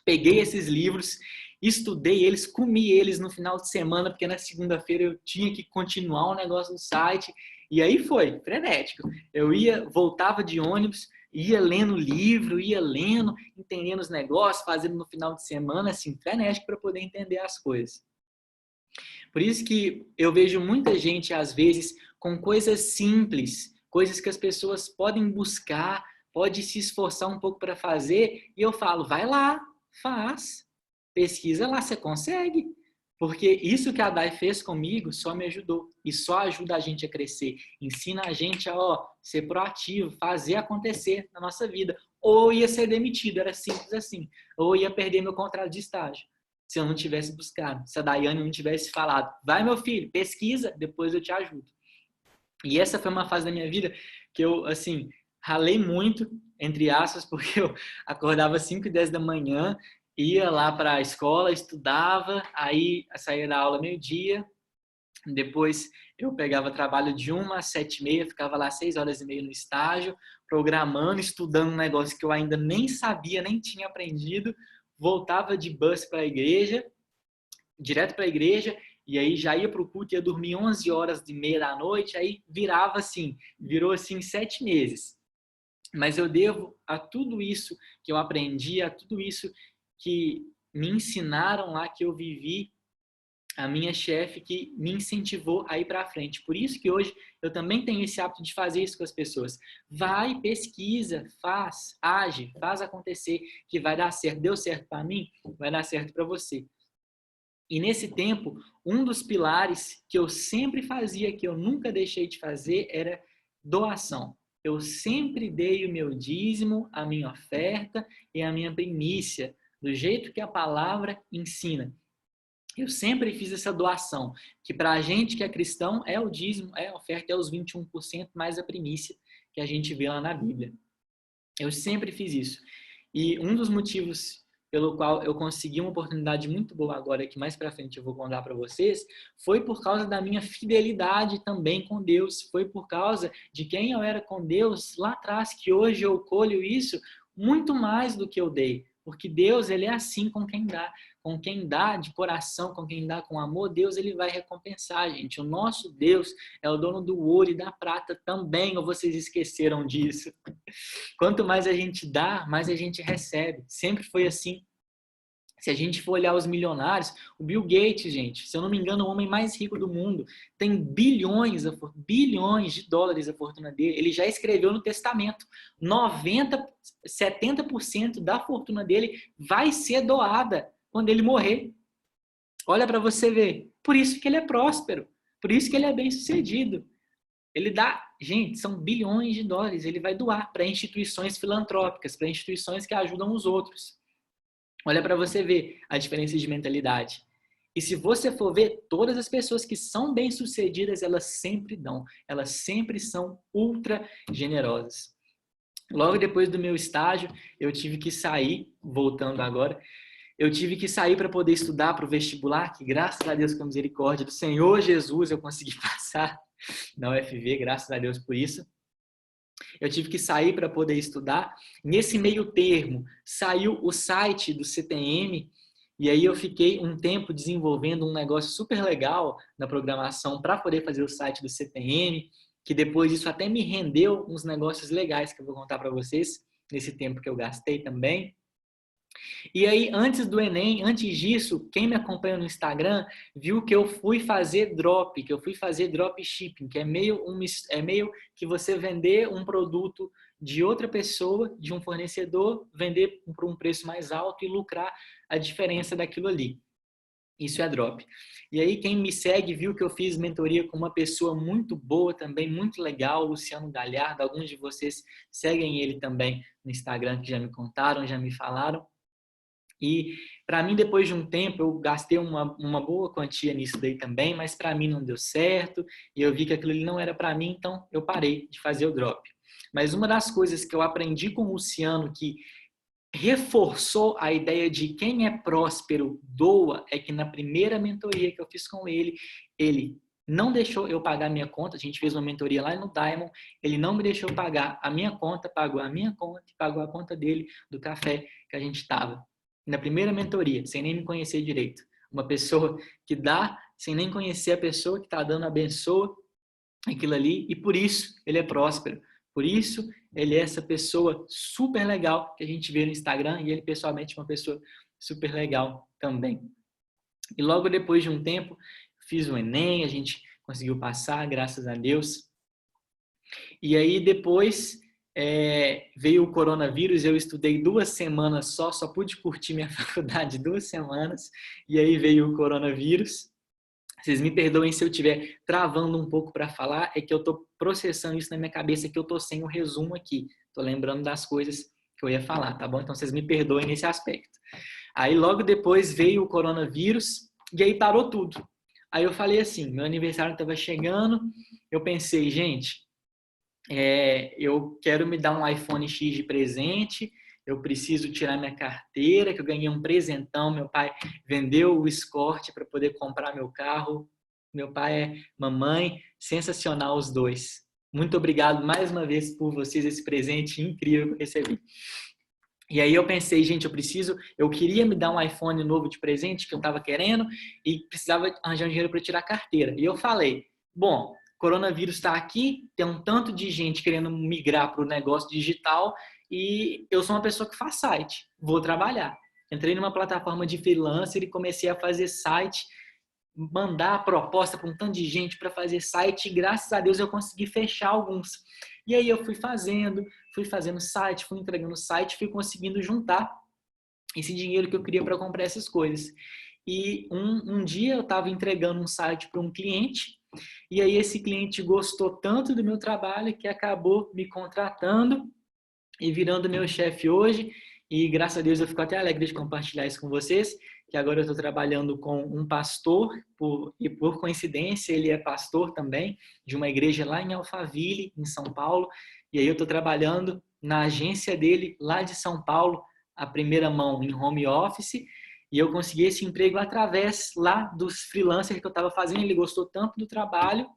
Speaker 1: peguei esses livros, estudei eles, comi eles no final de semana, porque na segunda-feira eu tinha que continuar o negócio do site, e aí foi, frenético. Eu voltava de ônibus, ia lendo livro, ia lendo, entendendo os negócios, fazendo no final de semana, assim, frenético para poder entender as coisas. Por isso que eu vejo muita gente, às vezes, com coisas simples, coisas que as pessoas podem buscar, pode se esforçar um pouco para fazer, e eu falo: vai lá, faz, pesquisa lá, você consegue. Porque isso que a Dai fez comigo só me ajudou e só ajuda a gente a crescer. Ensina a gente a ser proativo, fazer acontecer na nossa vida. Ou ia ser demitido, era simples assim. Ou ia perder meu contrato de estágio se eu não tivesse buscado, se a Daiane não tivesse falado: vai meu filho, pesquisa, depois eu te ajudo. E essa foi uma fase da minha vida que eu, assim, ralei muito, entre aspas, porque eu acordava às 5h10 da manhã, ia lá para a escola, estudava, aí saía da aula meio-dia, depois eu pegava trabalho de 1 às 7h30, ficava lá 6h30 no estágio, programando, estudando um negócio que eu ainda nem sabia, nem tinha aprendido, voltava de bus para a igreja, direto para a igreja, e aí já ia para o culto, ia dormir 11h30 da noite, aí virou assim 7 meses. Mas eu devo a tudo isso que eu aprendi, a tudo isso que me ensinaram lá, que eu vivi, a minha chefe que me incentivou a ir para frente. Por isso que hoje eu também tenho esse hábito de fazer isso com as pessoas. Vai, pesquisa, faz, age, faz acontecer, que vai dar certo. Deu certo para mim, vai dar certo para você. E nesse tempo, um dos pilares que eu sempre fazia, que eu nunca deixei de fazer, era doação. Eu sempre dei o meu dízimo, a minha oferta e a minha primícia, do jeito que a palavra ensina. Eu sempre fiz essa doação, que para a gente que é cristão é o dízimo, é a oferta, é os 21% mais a primícia que a gente vê lá na Bíblia. Eu sempre fiz isso. E um dos motivos pelo qual eu consegui uma oportunidade muito boa agora, que mais para frente eu vou contar para vocês, foi por causa da minha fidelidade também com Deus, foi por causa de quem eu era com Deus lá atrás, que hoje eu colho isso muito mais do que eu dei. Porque Deus, ele é assim com quem dá de coração, com quem dá com amor, Deus ele vai recompensar, gente. O nosso Deus é o dono do ouro e da prata também, ou vocês esqueceram disso? Quanto mais a gente dá, mais a gente recebe. Sempre foi assim. Se a gente for olhar os milionários, o Bill Gates, gente, se eu não me engano, o homem mais rico do mundo, tem bilhões de dólares a fortuna dele. Ele já escreveu no testamento. 70% da fortuna dele vai ser doada quando ele morrer. Olha para você ver. Por isso que ele é próspero. Por isso que ele é bem-sucedido. Ele dá, gente, são bilhões de dólares. Ele vai doar para instituições filantrópicas, para instituições que ajudam os outros. Olha para você ver a diferença de mentalidade. E se você for ver, todas as pessoas que são bem-sucedidas, elas sempre dão. Elas sempre são ultra generosas. Logo depois do meu estágio, eu tive que sair, voltando agora, eu tive que sair para poder estudar para o vestibular, que graças a Deus, com a misericórdia do Senhor Jesus, eu consegui passar na UFV, graças a Deus por isso. Eu tive que sair para poder estudar. Nesse meio termo, saiu o site do CTM, e aí eu fiquei um tempo desenvolvendo um negócio super legal na programação para poder fazer o site do CTM, que depois isso até me rendeu uns negócios legais que eu vou contar para vocês, nesse tempo que eu gastei também. E aí, antes do Enem, antes disso, quem me acompanha no Instagram viu que eu fui fazer drop, que eu fui fazer dropshipping, que é meio que você vender um produto de outra pessoa, de um fornecedor, vender por um preço mais alto e lucrar a diferença daquilo ali. Isso é drop. E aí, quem me segue viu que eu fiz mentoria com uma pessoa muito boa também, muito legal, Luciano Galhardo. Alguns de vocês seguem ele também no Instagram, que já me contaram, já me falaram. E para mim, depois de um tempo, eu gastei uma boa quantia nisso daí também, mas para mim não deu certo e eu vi que aquilo ali não era para mim, então eu parei de fazer o drop. Mas uma das coisas que eu aprendi com o Luciano, que reforçou a ideia de quem é próspero doa, é que na primeira mentoria que eu fiz com ele, ele não deixou eu pagar a minha conta. A gente fez uma mentoria lá no Diamond, ele não me deixou pagar a minha conta, pagou a minha conta e pagou a conta dele do café que a gente estava. Na primeira mentoria, sem nem me conhecer direito. Uma pessoa que dá, sem nem conhecer a pessoa que está dando, abençoa aquilo ali, e por isso ele é próspero. Por isso ele é essa pessoa super legal que a gente vê no Instagram, e ele pessoalmente é uma pessoa super legal também. E logo depois de um tempo, fiz o Enem, a gente conseguiu passar, graças a Deus. E aí depois veio o coronavírus, eu estudei 2 semanas só pude curtir minha faculdade 2 semanas, e aí veio o coronavírus. Vocês me perdoem se eu estiver travando um pouco para falar, é que eu estou processando isso na minha cabeça, que eu estou sem o resumo aqui. Estou lembrando das coisas que eu ia falar, tá bom? Então vocês me perdoem nesse aspecto. Aí logo depois veio o coronavírus, e aí parou tudo. Aí eu falei assim, meu aniversário estava chegando, eu pensei, gente, eu quero me dar um iPhone X de presente, eu preciso tirar minha carteira, que eu ganhei um presentão, meu pai vendeu o Escort para poder comprar meu carro. Meu pai é mamãe, sensacional os dois. Muito obrigado mais uma vez por vocês, esse presente incrível que eu recebi. E aí eu pensei, gente, eu queria me dar um iPhone novo de presente, que eu estava querendo, e precisava arranjar um dinheiro para tirar a carteira. E eu falei, bom, coronavírus está aqui, tem um tanto de gente querendo migrar para o negócio digital, e eu sou uma pessoa que faz site, vou trabalhar. Entrei numa plataforma de freelancer e comecei a fazer site, mandar a proposta para um tanto de gente para fazer site, e graças a Deus eu consegui fechar alguns. E aí eu fui fazendo site, fui entregando site, fui conseguindo juntar esse dinheiro que eu queria para comprar essas coisas. E um dia eu estava entregando um site para um cliente, e aí esse cliente gostou tanto do meu trabalho que acabou me contratando e virando meu chefe hoje. E graças a Deus eu fico até alegre de compartilhar isso com vocês, que agora eu estou trabalhando com um pastor, e por coincidência ele é pastor também, de uma igreja lá em Alphaville, em São Paulo. E aí eu estou trabalhando na agência dele lá de São Paulo, a primeira mão em home office, e eu consegui esse emprego através lá dos freelancers que eu estava fazendo. Ele gostou tanto do trabalho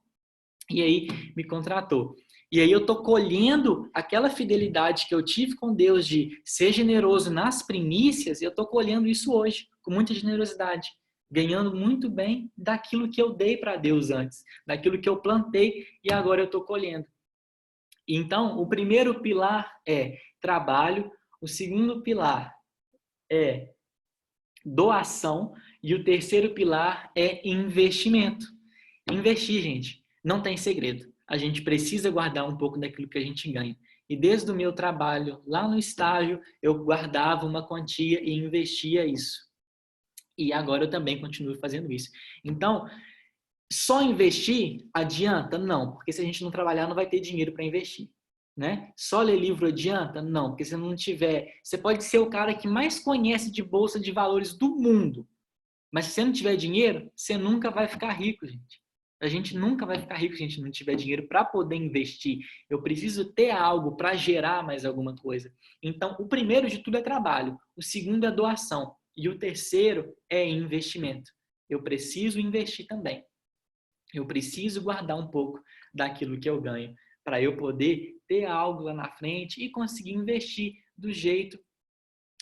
Speaker 1: e aí me contratou. E aí eu estou colhendo aquela fidelidade que eu tive com Deus de ser generoso nas primícias, eu estou colhendo isso hoje, com muita generosidade, ganhando muito bem daquilo que eu dei para Deus antes, daquilo que eu plantei e agora eu estou colhendo. Então, o primeiro pilar é trabalho, o segundo pilar é doação e o terceiro pilar é investimento. Investir, gente, não tem segredo. A gente precisa guardar um pouco daquilo que a gente ganha. E desde o meu trabalho lá no estágio, eu guardava uma quantia e investia isso. E agora eu também continuo fazendo isso. Então, só investir adianta? Não, porque se a gente não trabalhar, não vai ter dinheiro para investir. Né? Só ler livro adianta? Não, porque se não tiver... Você pode ser o cara que mais conhece de bolsa de valores do mundo, mas se você não tiver dinheiro, você nunca vai ficar rico, gente. A gente nunca vai ficar rico se a gente não tiver dinheiro para poder investir. Eu preciso ter algo para gerar mais alguma coisa. Então, o primeiro de tudo é trabalho, o segundo é doação e o terceiro é investimento. Eu preciso investir também. Eu preciso guardar um pouco daquilo que eu ganho para eu poder ter algo lá na frente e conseguir investir do jeito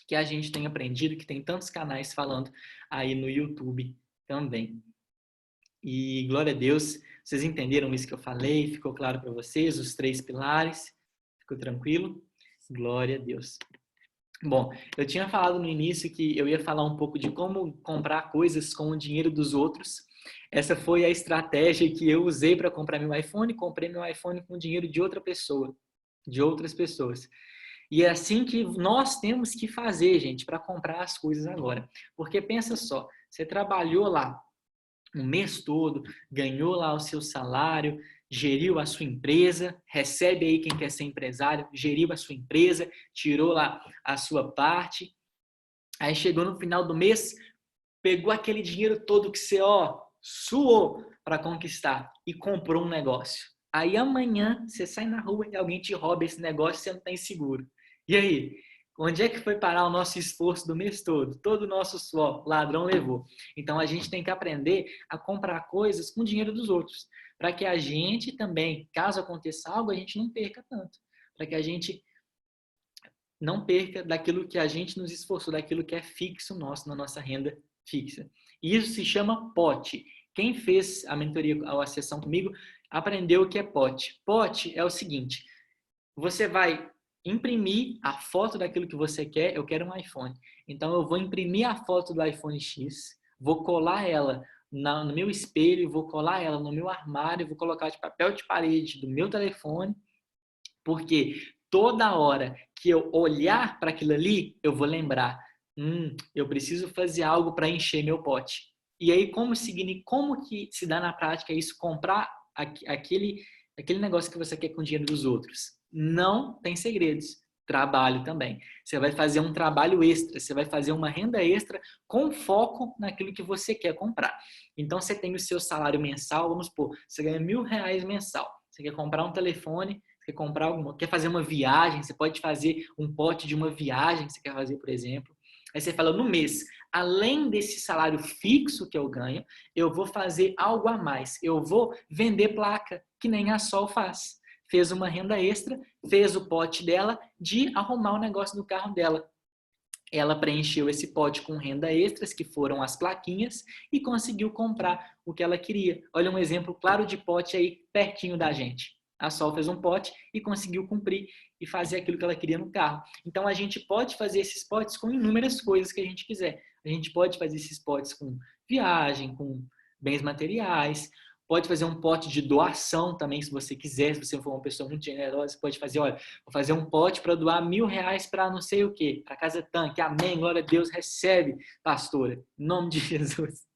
Speaker 1: que a gente tem aprendido, que tem tantos canais falando aí no YouTube também. E glória a Deus, vocês entenderam isso que eu falei? Ficou claro para vocês os 3 pilares? Ficou tranquilo? Glória a Deus. Bom, eu tinha falado no início que eu ia falar um pouco de como comprar coisas com o dinheiro dos outros. Essa foi a estratégia que eu usei para comprar meu iPhone. Comprei meu iPhone com o dinheiro de outra pessoa, de outras pessoas. E é assim que nós temos que fazer, gente, para comprar as coisas agora. Porque pensa só, você trabalhou lá um mês todo, ganhou lá o seu salário, geriu a sua empresa, recebe aí quem quer ser empresário, geriu a sua empresa, tirou lá a sua parte. Aí chegou no final do mês, pegou aquele dinheiro todo que você, suou para conquistar e comprou um negócio. Aí amanhã você sai na rua e alguém te rouba esse negócio e você não tem seguro. E aí? Onde é que foi parar o nosso esforço do mês todo? Todo o nosso suor, ladrão levou. Então a gente tem que aprender a comprar coisas com o dinheiro dos outros, para que a gente também, caso aconteça algo, a gente não perca tanto. Para que a gente não perca daquilo que a gente nos esforçou, daquilo que é fixo nosso, na nossa renda fixa. E isso se chama pote. Quem fez a mentoria, a sessão comigo, aprendeu o que é pote. Pote é o seguinte, você vai imprimir a foto daquilo que você quer. Eu quero um iPhone. Então, eu vou imprimir a foto do iPhone X, vou colar ela no meu espelho, vou colar ela no meu armário, vou colocar de papel de parede do meu telefone, porque toda hora que eu olhar para aquilo ali, eu vou lembrar, eu preciso fazer algo para encher meu pote. E aí, como que se dá na prática isso, comprar aquele negócio que você quer com o dinheiro dos outros? Não tem segredos. Trabalho também. Você vai fazer um trabalho extra, você vai fazer uma renda extra com foco naquilo que você quer comprar. Então, você tem o seu salário mensal, vamos supor, você ganha R$1.000 mensal. Você quer comprar um telefone, quer comprar quer fazer uma viagem, você pode fazer um pote de uma viagem que você quer fazer, por exemplo. Aí você fala, no mês, além desse salário fixo que eu ganho, eu vou fazer algo a mais. Eu vou vender placa, que nem a Sol faz. Fez uma renda extra, fez o pote dela de arrumar o negócio do carro dela. Ela preencheu esse pote com renda extras, que foram as plaquinhas, e conseguiu comprar o que ela queria. Olha um exemplo claro de pote aí pertinho da gente. A Sol fez um pote e conseguiu cumprir e fazer aquilo que ela queria no carro. Então, a gente pode fazer esses potes com inúmeras coisas que a gente quiser. A gente pode fazer esses potes com viagem, com bens materiais, Pode fazer um pote de doação também, se você quiser. Se você for uma pessoa muito generosa, você pode fazer, olha, vou fazer um pote para doar R$1.000 para não sei o quê, para Casa Tanque. Amém, glória a Deus, recebe, pastora, em nome de Jesus.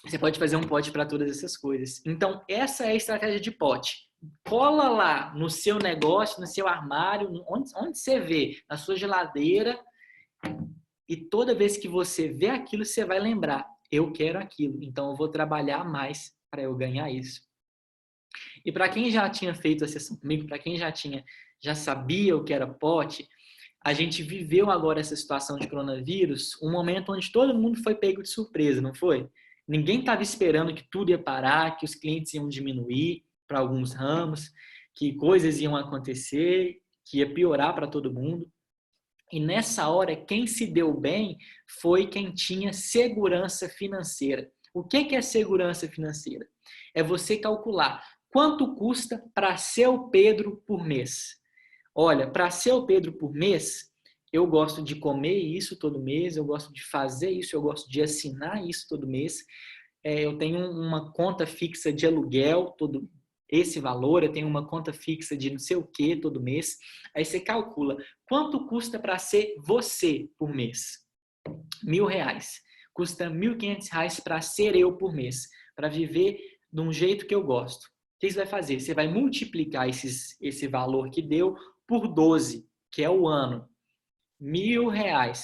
Speaker 1: Você pode fazer um pote para todas essas coisas. Então, essa é a estratégia de pote. Cola lá no seu negócio, no seu armário, onde você vê, na sua geladeira, e toda vez que você vê aquilo, você vai lembrar, eu quero aquilo, então eu vou trabalhar mais para eu ganhar isso. E para quem já tinha feito a sessão comigo, para quem já sabia o que era pote, a gente viveu agora essa situação de coronavírus, um momento onde todo mundo foi pego de surpresa, não foi? Ninguém estava esperando que tudo ia parar, que os clientes iam diminuir para alguns ramos, que coisas iam acontecer, que ia piorar para todo mundo. E nessa hora, quem se deu bem foi quem tinha segurança financeira. O que é segurança financeira? É você calcular quanto custa para ser o Pedro por mês. Olha, para ser o Pedro por mês, eu gosto de comer isso todo mês, eu gosto de fazer isso, eu gosto de assinar isso todo mês. Eu tenho uma conta fixa de aluguel todo esse valor, eu tenho uma conta fixa de não sei o que todo mês. Aí você calcula quanto custa para ser você por mês. R$1.000. Custa R$1.500 para ser eu por mês, para viver de um jeito que eu gosto. O que você vai fazer? Você vai multiplicar esse valor que deu por 12, que é o ano. R$1.000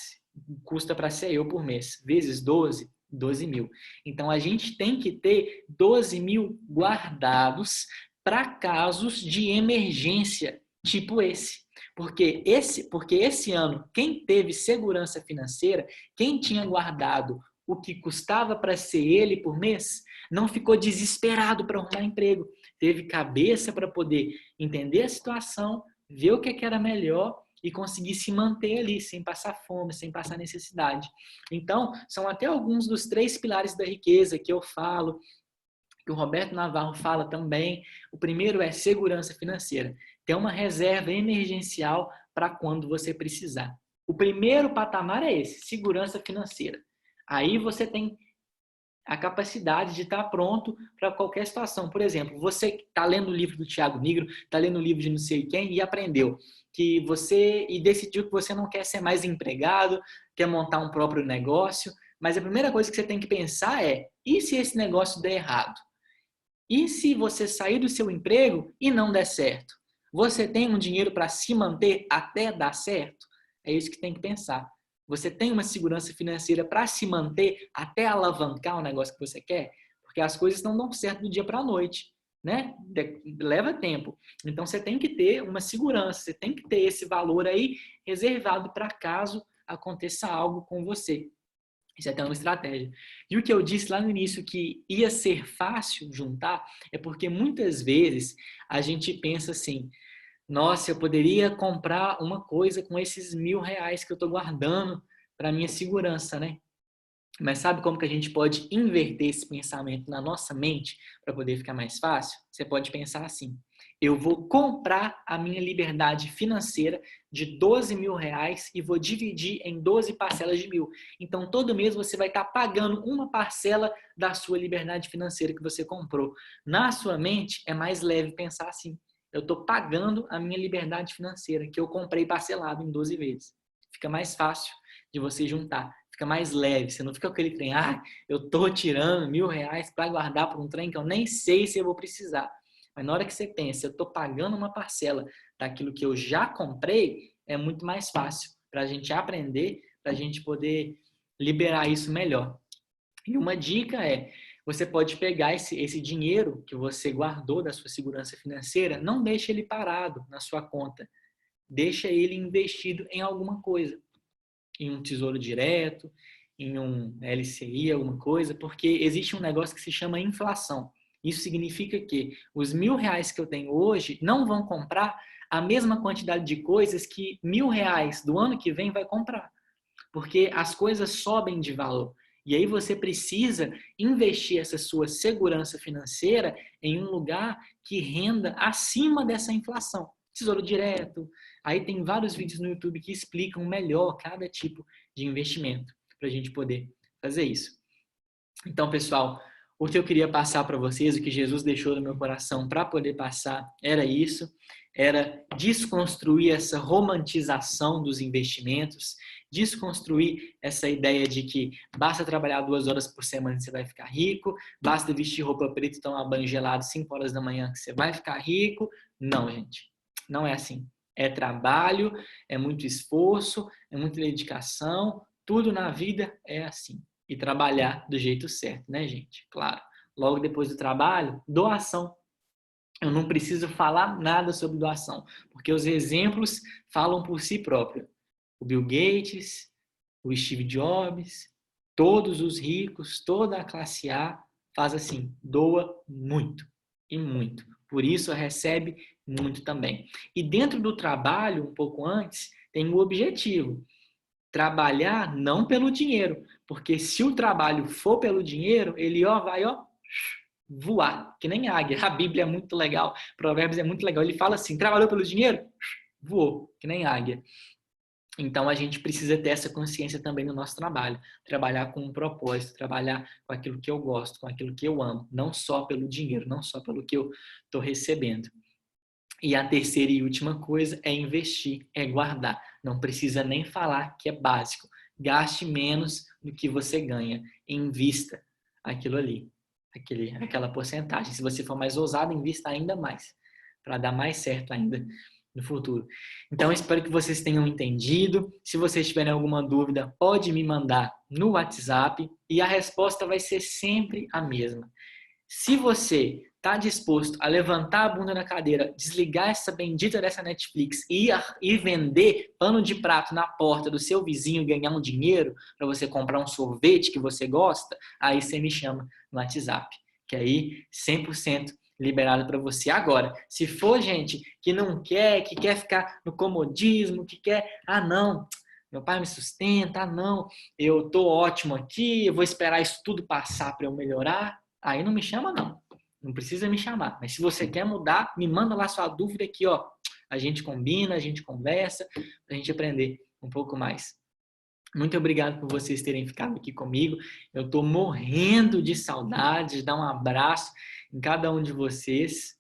Speaker 1: custa para ser eu por mês, vezes 12, 12 mil. Então, a gente tem que ter 12 mil guardados para casos de emergência, tipo esse. Porque esse ano, quem teve segurança financeira, quem tinha guardado o que custava para ser ele por mês, não ficou desesperado para arrumar emprego. Teve cabeça para poder entender a situação, ver o que era melhor e conseguir se manter ali, sem passar fome, sem passar necessidade. Então, são até alguns dos 3 pilares da riqueza que eu falo, que o Roberto Navarro fala também. O primeiro é segurança financeira. Ter uma reserva emergencial para quando você precisar. O primeiro patamar é esse, segurança financeira. Aí você tem a capacidade de estar pronto para qualquer situação. Por exemplo, você está lendo o livro do Thiago Nigro, está lendo o livro de não sei quem e aprendeu e decidiu que você não quer ser mais empregado, quer montar um próprio negócio, mas a primeira coisa que você tem que pensar é: e se esse negócio der errado? E se você sair do seu emprego e não der certo? Você tem um dinheiro para se manter até dar certo? É isso que tem que pensar. Você tem uma segurança financeira para se manter até alavancar o negócio que você quer? Porque as coisas não dão certo do dia para a noite, né? Leva tempo. Então você tem que ter uma segurança, você tem que ter esse valor aí reservado para caso aconteça algo com você. Isso é até uma estratégia. E o que eu disse lá no início que ia ser fácil juntar é porque muitas vezes a gente pensa assim: nossa, eu poderia comprar uma coisa com esses R$1.000 que eu estou guardando para minha segurança, né? Mas sabe como que a gente pode inverter esse pensamento na nossa mente para poder ficar mais fácil? Você pode pensar assim: eu vou comprar a minha liberdade financeira de R$12.000 e vou dividir em 12 parcelas de 1.000. Então, todo mês você vai estar pagando uma parcela da sua liberdade financeira que você comprou. Na sua mente, é mais leve pensar assim: eu estou pagando a minha liberdade financeira que eu comprei parcelado em 12 vezes. Fica mais fácil de você juntar. Fica mais leve, você não fica com aquele trem, eu tô tirando R$1.000 para guardar por um trem que eu nem sei se eu vou precisar. Mas na hora que você pensa, eu tô pagando uma parcela daquilo que eu já comprei, é muito mais fácil para a gente aprender, para a gente poder liberar isso melhor. E uma dica é, você pode pegar esse dinheiro que você guardou da sua segurança financeira, não deixe ele parado na sua conta. Deixa ele investido em alguma coisa. Em um tesouro direto, em um LCI, alguma coisa, porque existe um negócio que se chama inflação. Isso significa que os R$1.000 que eu tenho hoje não vão comprar a mesma quantidade de coisas que R$1.000 do ano que vem vai comprar, porque as coisas sobem de valor. E aí você precisa investir essa sua segurança financeira em um lugar que renda acima dessa inflação. Tesouro direto. Aí tem vários vídeos no YouTube que explicam melhor cada tipo de investimento para a gente poder fazer isso. Então, pessoal, O que eu queria passar para vocês, o que Jesus deixou no meu coração para poder passar, era isso. Era desconstruir essa romantização dos investimentos, desconstruir essa ideia de que basta trabalhar 2 horas por semana que você vai ficar rico, basta vestir roupa preta e tomar banho gelado 5 horas da manhã que você vai ficar rico. Não, gente. Não é assim. É trabalho, é muito esforço, é muita dedicação. Tudo na vida é assim. E trabalhar do jeito certo, né, gente? Claro. Logo depois do trabalho, doação. Eu não preciso falar nada sobre doação, porque os exemplos falam por si próprios. O Bill Gates, o Steve Jobs, todos os ricos, toda a classe A faz assim, doa muito e muito. Por isso recebe muito também. E dentro do trabalho, um pouco antes, tem o objetivo. Trabalhar não pelo dinheiro, porque se o trabalho for pelo dinheiro, ele vai voar, que nem águia. A Bíblia é muito legal, Provérbios é muito legal. Ele fala assim, trabalhou pelo dinheiro? Voou, que nem águia. Então, a gente precisa ter essa consciência também no nosso trabalho. Trabalhar com um propósito, trabalhar com aquilo que eu gosto, com aquilo que eu amo. Não só pelo dinheiro, não só pelo que eu estou recebendo. E a terceira e última coisa é investir, é guardar. Não precisa nem falar que é básico. Gaste menos do que você ganha. Invista aquilo ali, aquela porcentagem. Se você for mais ousado, invista ainda mais, para dar mais certo ainda no futuro. Então, espero que vocês tenham entendido. Se vocês tiverem alguma dúvida, pode me mandar no WhatsApp e a resposta vai ser sempre a mesma. Se você está disposto a levantar a bunda da cadeira, desligar essa bendita dessa Netflix e vender pano de prato na porta do seu vizinho e ganhar um dinheiro para você comprar um sorvete que você gosta, aí você me chama no WhatsApp, que aí 100% liberado para você. Agora, se for gente que não quer, que quer ficar no comodismo, que quer, não, meu pai me sustenta, não, eu tô ótimo aqui, eu vou esperar isso tudo passar para eu melhorar, aí não me chama não. Não precisa me chamar. Mas se você quer mudar, me manda lá sua dúvida aqui, ó. A gente combina, a gente conversa, pra gente aprender um pouco mais. Muito obrigado por vocês terem ficado aqui comigo. Eu tô morrendo de saudade de dar um abraço em cada um de vocês.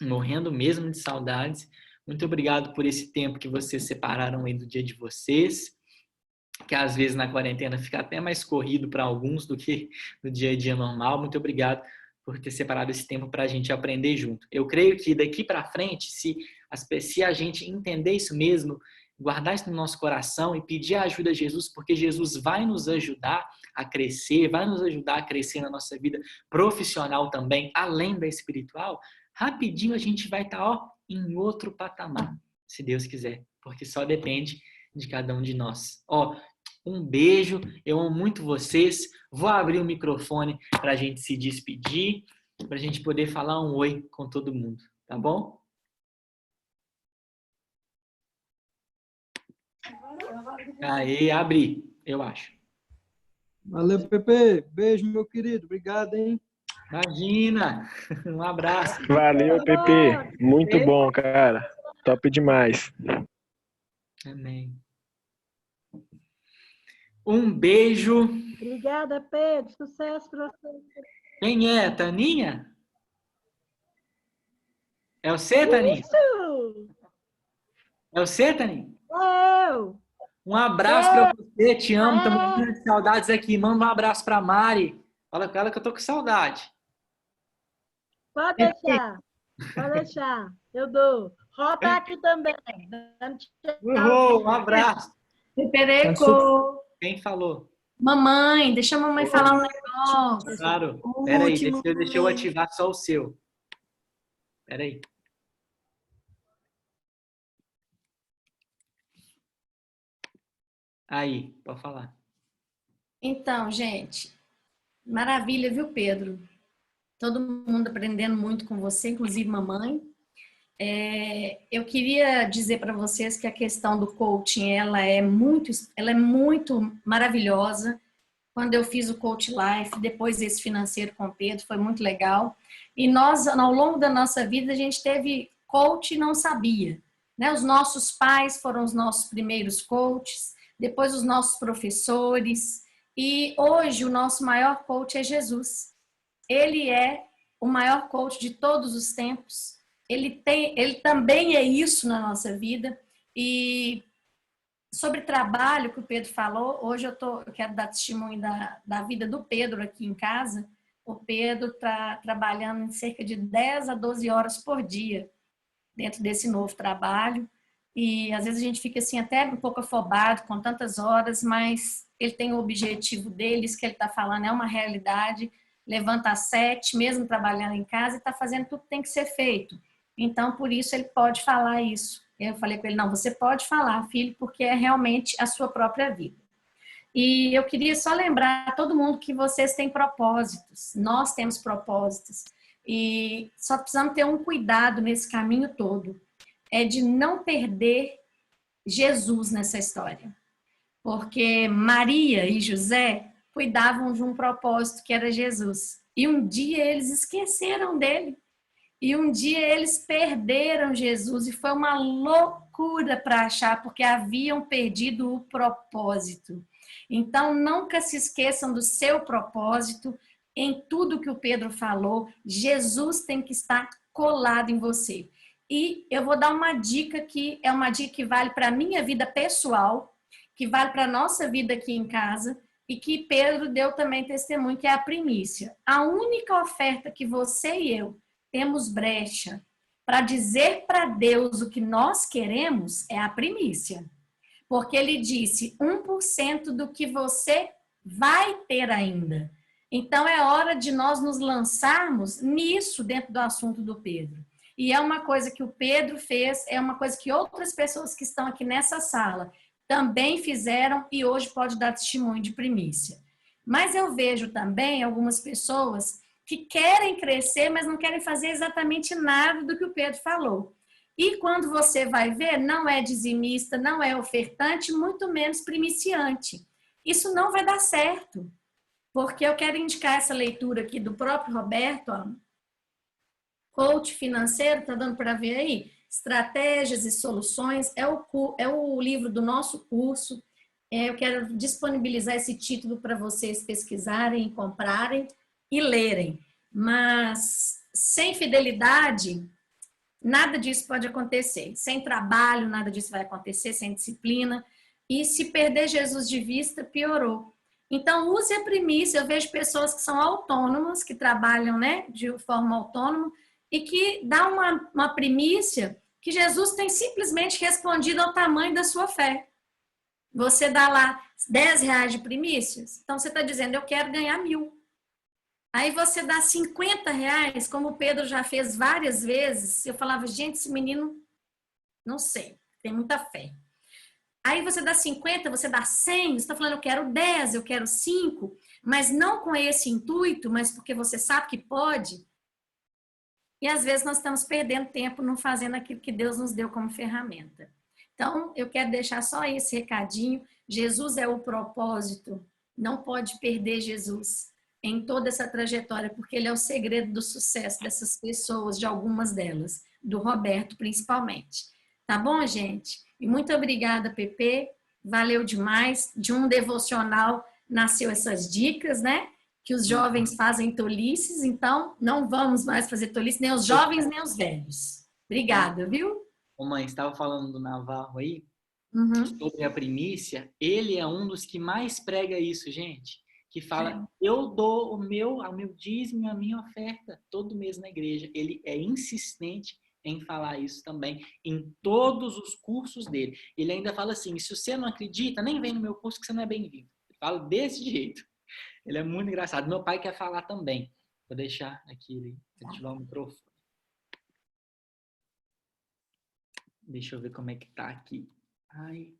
Speaker 1: Morrendo mesmo de saudades. Muito obrigado por esse tempo que vocês separaram aí do dia de vocês. Que às vezes na quarentena fica até mais corrido para alguns do que no dia a dia normal. Muito obrigado por ter separado esse tempo para a gente aprender junto. Eu creio que daqui para frente, se a gente entender isso mesmo, guardar isso no nosso coração e pedir a ajuda a Jesus, porque Jesus vai nos ajudar a crescer, vai nos ajudar a crescer na nossa vida profissional também, além da espiritual, rapidinho a gente vai estar em outro patamar, se Deus quiser, porque só depende de cada um de nós. Um beijo, eu amo muito vocês. Vou abrir o microfone para a gente se despedir, para a gente poder falar um oi com todo mundo, tá bom? Aí, abri, eu acho.
Speaker 2: Valeu, Pepe. Beijo, meu querido. Obrigado, hein?
Speaker 1: Imagina! Um abraço.
Speaker 3: Valeu, Pepe. Muito bom, cara. Top demais.
Speaker 1: Amém. Um beijo.
Speaker 4: Obrigada, Pedro. Sucesso para você.
Speaker 1: Quem é? Taninha? É você, Taninha?
Speaker 4: Isso!
Speaker 1: É você, Taninha?
Speaker 4: Eu!
Speaker 1: Um abraço para você, te amo, tô morrendo de saudades aqui. Manda um abraço para Mari. Fala com ela que eu tô com saudade.
Speaker 4: Pode deixar. Pode deixar. Eu dou. Ró tá aqui também.
Speaker 1: Uhul, um abraço.
Speaker 5: Pepereco.
Speaker 1: Quem falou?
Speaker 5: Mamãe, deixa a mamãe falar um negócio.
Speaker 1: Claro. Peraí, deixa eu ativar só o seu. Peraí. Aí, pode falar.
Speaker 5: Então, gente, maravilha, viu, Pedro? Todo mundo aprendendo muito com você, inclusive mamãe. Eu queria dizer para vocês que a questão do coaching, ela é muito maravilhosa. Quando eu fiz o Coach Life, depois esse financeiro com o Pedro, foi muito legal. E nós, ao longo da nossa vida, a gente teve coach e não sabia, né? Os nossos pais foram os nossos primeiros coaches, depois os nossos professores. E hoje o nosso maior coach é Jesus. ele é o maior coach de todos os tempos. Ele também é isso na nossa vida. E sobre trabalho que o Pedro falou, hoje eu quero dar testemunho da vida do Pedro aqui em casa. O Pedro está trabalhando em cerca de 10 a 12 horas por dia dentro desse novo trabalho. E às vezes a gente fica assim até um pouco afobado com tantas horas, mas ele tem o objetivo dele, isso que ele está falando é uma realidade. Levanta às 7, mesmo trabalhando em casa, e está fazendo tudo que tem que ser feito. Então, por isso, ele pode falar isso. Eu falei com ele, não, você pode falar, filho, porque é realmente a sua própria vida. E eu queria só lembrar a todo mundo que vocês têm propósitos. Nós temos propósitos. E só precisamos ter um cuidado nesse caminho todo. É de não perder Jesus nessa história. Porque Maria e José cuidavam de um propósito que era Jesus. E um dia eles esqueceram dele. E um dia eles perderam Jesus. E foi uma loucura para achar, porque haviam perdido o propósito. Então, nunca se esqueçam do seu propósito. Em tudo que o Pedro falou, Jesus tem que estar colado em você. E eu vou dar uma dica que é uma dica que vale para a minha vida pessoal, que vale para a nossa vida aqui em casa, e que Pedro deu também testemunho, que é a primícia. A única oferta que você e eu temos brecha para dizer para Deus o que nós queremos é a primícia. Porque ele disse 1% do que você vai ter ainda. Então é hora de nós nos lançarmos nisso dentro do assunto do Pedro. E é uma coisa que o Pedro fez, é uma coisa que outras pessoas que estão aqui nessa sala também fizeram e hoje pode dar testemunho de primícia. Mas eu vejo também algumas pessoas que querem crescer, mas não querem fazer exatamente nada do que o Pedro falou. E quando você vai ver, não é dizimista, não é ofertante, muito menos primiciante. Isso não vai dar certo, porque eu quero indicar essa leitura aqui do próprio Roberto, ó, coach financeiro, tá dando para ver aí? Estratégias e Soluções, é o livro do nosso curso. Eu quero disponibilizar esse título para vocês pesquisarem, comprarem e lerem. Mas sem fidelidade, nada disso pode acontecer. Sem trabalho, nada disso vai acontecer, sem disciplina. E se perder Jesus de vista, piorou. Então, use a primícia. Eu vejo pessoas que são autônomas, que trabalham, né, de forma autônoma, e que dá uma primícia que Jesus tem simplesmente respondido ao tamanho da sua fé. Você dá lá R$10 de primícias, então você está dizendo, eu quero ganhar 1.000. Aí você dá R$50, como o Pedro já fez várias vezes. Eu falava, gente, esse menino, não sei, tem muita fé. Aí você dá 50, você dá 100, você está falando, eu quero 10, eu quero 5, mas não com esse intuito, mas porque você sabe que pode. E às vezes nós estamos perdendo tempo não fazendo aquilo que Deus nos deu como ferramenta. Então, eu quero deixar só esse recadinho. Jesus é o propósito. Não pode perder Jesus em toda essa trajetória, porque ele é o segredo do sucesso dessas pessoas, de algumas delas, do Roberto principalmente. Tá bom, gente? E muito obrigada, Pepe. Valeu demais. De um devocional nasceu essas dicas, né? Que os jovens fazem tolices, então não vamos mais fazer tolices, nem os jovens, nem os velhos. Obrigada, viu?
Speaker 1: Ô mãe, você estava falando do Navarro aí,
Speaker 5: Uhum.
Speaker 1: sobre a primícia. Ele é um dos que mais prega isso, gente. Que fala, eu dou o meu dízimo, a minha oferta, todo mês na igreja. Ele é insistente em falar isso também, em todos os cursos dele. Ele ainda fala assim, se você não acredita, nem vem no meu curso que você não é bem-vindo. Ele fala desse jeito. Ele é muito engraçado. Meu pai quer falar também. Vou deixar aqui, se tiver um microfone. Deixa eu ver como é que tá aqui. Ai.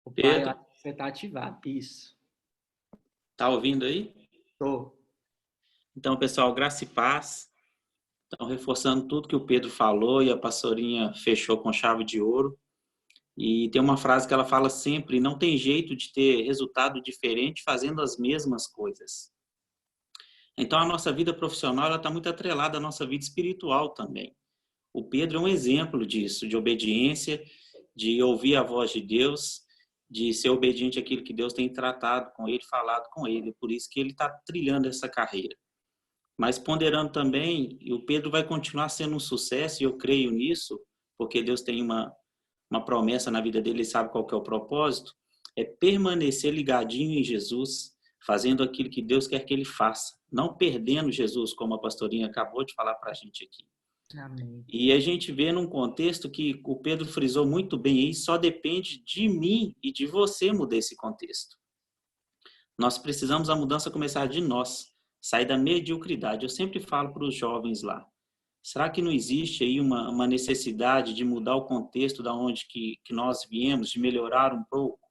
Speaker 1: O pai, eu acho que você tá ativado. Isso.
Speaker 6: Tá ouvindo aí?
Speaker 1: Tô.
Speaker 6: Então, pessoal, graça e paz. Então, reforçando tudo que o Pedro falou e a pastorinha fechou com chave de ouro. E tem uma frase que ela fala sempre, não tem jeito de ter resultado diferente fazendo as mesmas coisas. Então, a nossa vida profissional está muito atrelada à nossa vida espiritual também. O Pedro é um exemplo disso, de obediência, de ouvir a voz de Deus, de ser obediente àquilo que Deus tem tratado com ele, falado com ele. Por isso que ele está trilhando essa carreira. Mas ponderando também, e o Pedro vai continuar sendo um sucesso, e eu creio nisso, porque Deus tem uma promessa na vida dele, ele sabe qual que é o propósito, é permanecer ligadinho em Jesus, fazendo aquilo que Deus quer que ele faça, não perdendo Jesus, como a pastorinha acabou de falar para a gente aqui.
Speaker 1: Amém.
Speaker 6: E a gente vê num contexto que o Pedro frisou muito bem aí, só depende de mim e de você mudar esse contexto. Nós precisamos a mudança começar de nós, sair da mediocridade. Eu sempre falo para os jovens lá, será que não existe aí uma necessidade de mudar o contexto da onde que nós viemos, de melhorar um pouco?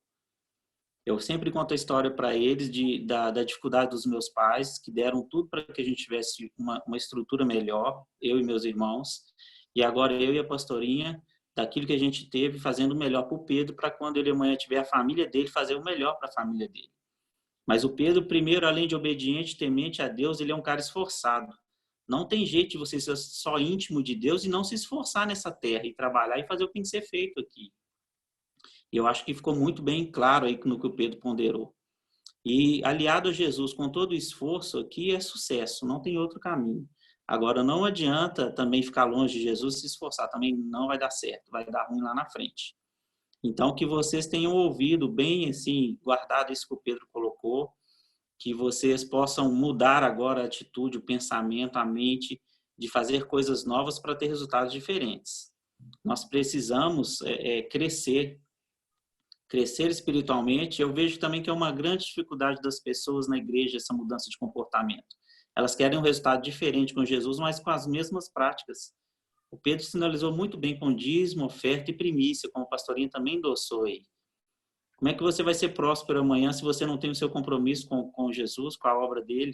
Speaker 6: Eu sempre conto a história para eles da dificuldade dos meus pais, que deram tudo para que a gente tivesse uma estrutura melhor, eu e meus irmãos, e agora eu e a pastorinha, daquilo que a gente teve, fazendo o melhor para o Pedro, para quando ele amanhã tiver a família dele, fazer o melhor para a família dele. Mas o Pedro, primeiro, além de obediente, temente a Deus, ele é um cara esforçado. Não tem jeito de você ser só íntimo de Deus e não se esforçar nessa terra e trabalhar e fazer o que tem que ser feito aqui. E eu acho que ficou muito bem claro aí no que o Pedro ponderou. E aliado a Jesus com todo o esforço aqui é sucesso, não tem outro caminho. Agora, não adianta também ficar longe de Jesus e se esforçar, também não vai dar certo, vai dar ruim lá na frente. Então, que vocês tenham ouvido bem, assim, guardado isso que o Pedro colocou, que vocês possam mudar agora a atitude, o pensamento, a mente, de fazer coisas novas para ter resultados diferentes. Nós precisamos crescer espiritualmente. Eu vejo também que é uma grande dificuldade das pessoas na igreja essa mudança de comportamento. Elas querem um resultado diferente com Jesus, mas com as mesmas práticas. O Pedro sinalizou muito bem com dízimo, oferta e primícia, como a pastorinha também endossou aí. Como é que você vai ser próspero amanhã se você não tem o seu compromisso com Jesus, com a obra dele?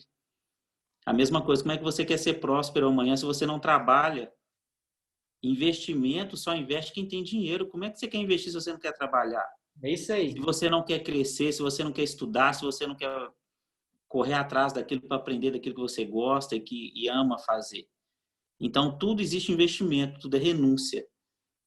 Speaker 6: A mesma coisa, como é que você quer ser próspero amanhã se você não trabalha? Investimento só investe quem tem dinheiro. Como é que você quer investir se você não quer trabalhar?
Speaker 1: É isso aí.
Speaker 6: Se você não quer crescer, se você não quer estudar, se você não quer correr atrás daquilo para aprender daquilo que você gosta e ama fazer. Então, tudo existe investimento, tudo é renúncia.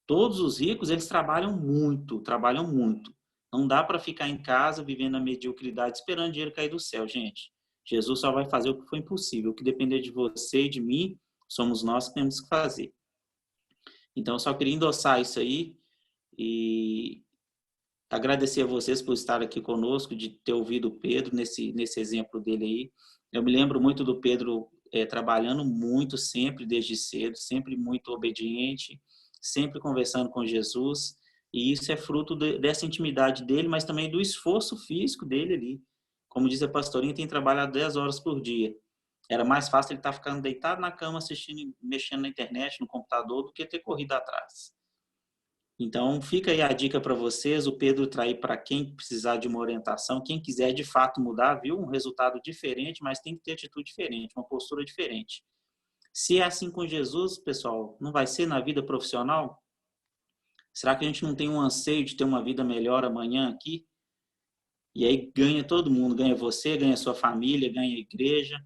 Speaker 6: Todos os ricos, eles trabalham muito, trabalham muito. Não dá para ficar em casa vivendo a mediocridade, esperando dinheiro cair do céu, gente. Jesus só vai fazer o que for impossível. O que depender de você e de mim, somos nós que temos que fazer. Então, eu só queria endossar isso aí e agradecer a vocês por estar aqui conosco, de ter ouvido o Pedro nesse exemplo dele aí. Eu me lembro muito do Pedro trabalhando muito, sempre desde cedo, sempre muito obediente, sempre conversando com Jesus. E isso é fruto dessa intimidade dele, mas também do esforço físico dele ali. Como diz a pastorinha, tem trabalhado 10 horas por dia. Era mais fácil ele estar ficando deitado na cama, assistindo, mexendo na internet, no computador, do que ter corrido atrás. Então, fica aí a dica para vocês, o Pedro traz para quem precisar de uma orientação, quem quiser de fato mudar, viu? Um resultado diferente, mas tem que ter atitude diferente, uma postura diferente. Se é assim com Jesus, pessoal, não vai ser na vida profissional? Será que a gente não tem um anseio de ter uma vida melhor amanhã aqui? E aí ganha todo mundo, ganha você, ganha sua família, ganha a igreja.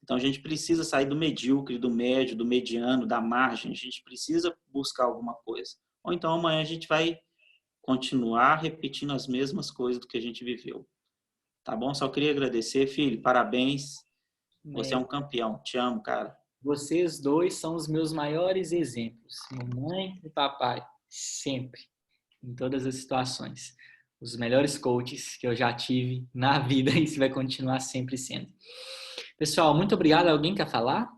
Speaker 6: Então, a gente precisa sair do medíocre, do médio, do mediano, da margem. A gente precisa buscar alguma coisa. Ou então, amanhã a gente vai continuar repetindo as mesmas coisas do que a gente viveu. Tá bom? Só queria agradecer, filho. Parabéns. Você é um campeão. Te amo, cara.
Speaker 1: Vocês dois são os meus maiores exemplos. Mamãe e papai. Sempre. Em todas as situações. Os melhores coaches que eu já tive na vida. E isso vai continuar sempre sendo. Pessoal, muito obrigado. Alguém quer falar?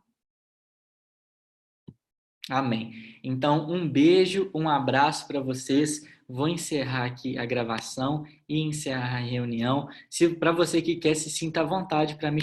Speaker 1: Amém. Então, um beijo, um abraço para vocês. Vou encerrar aqui a gravação e encerrar a reunião. Se para você que quer, se sinta à vontade para me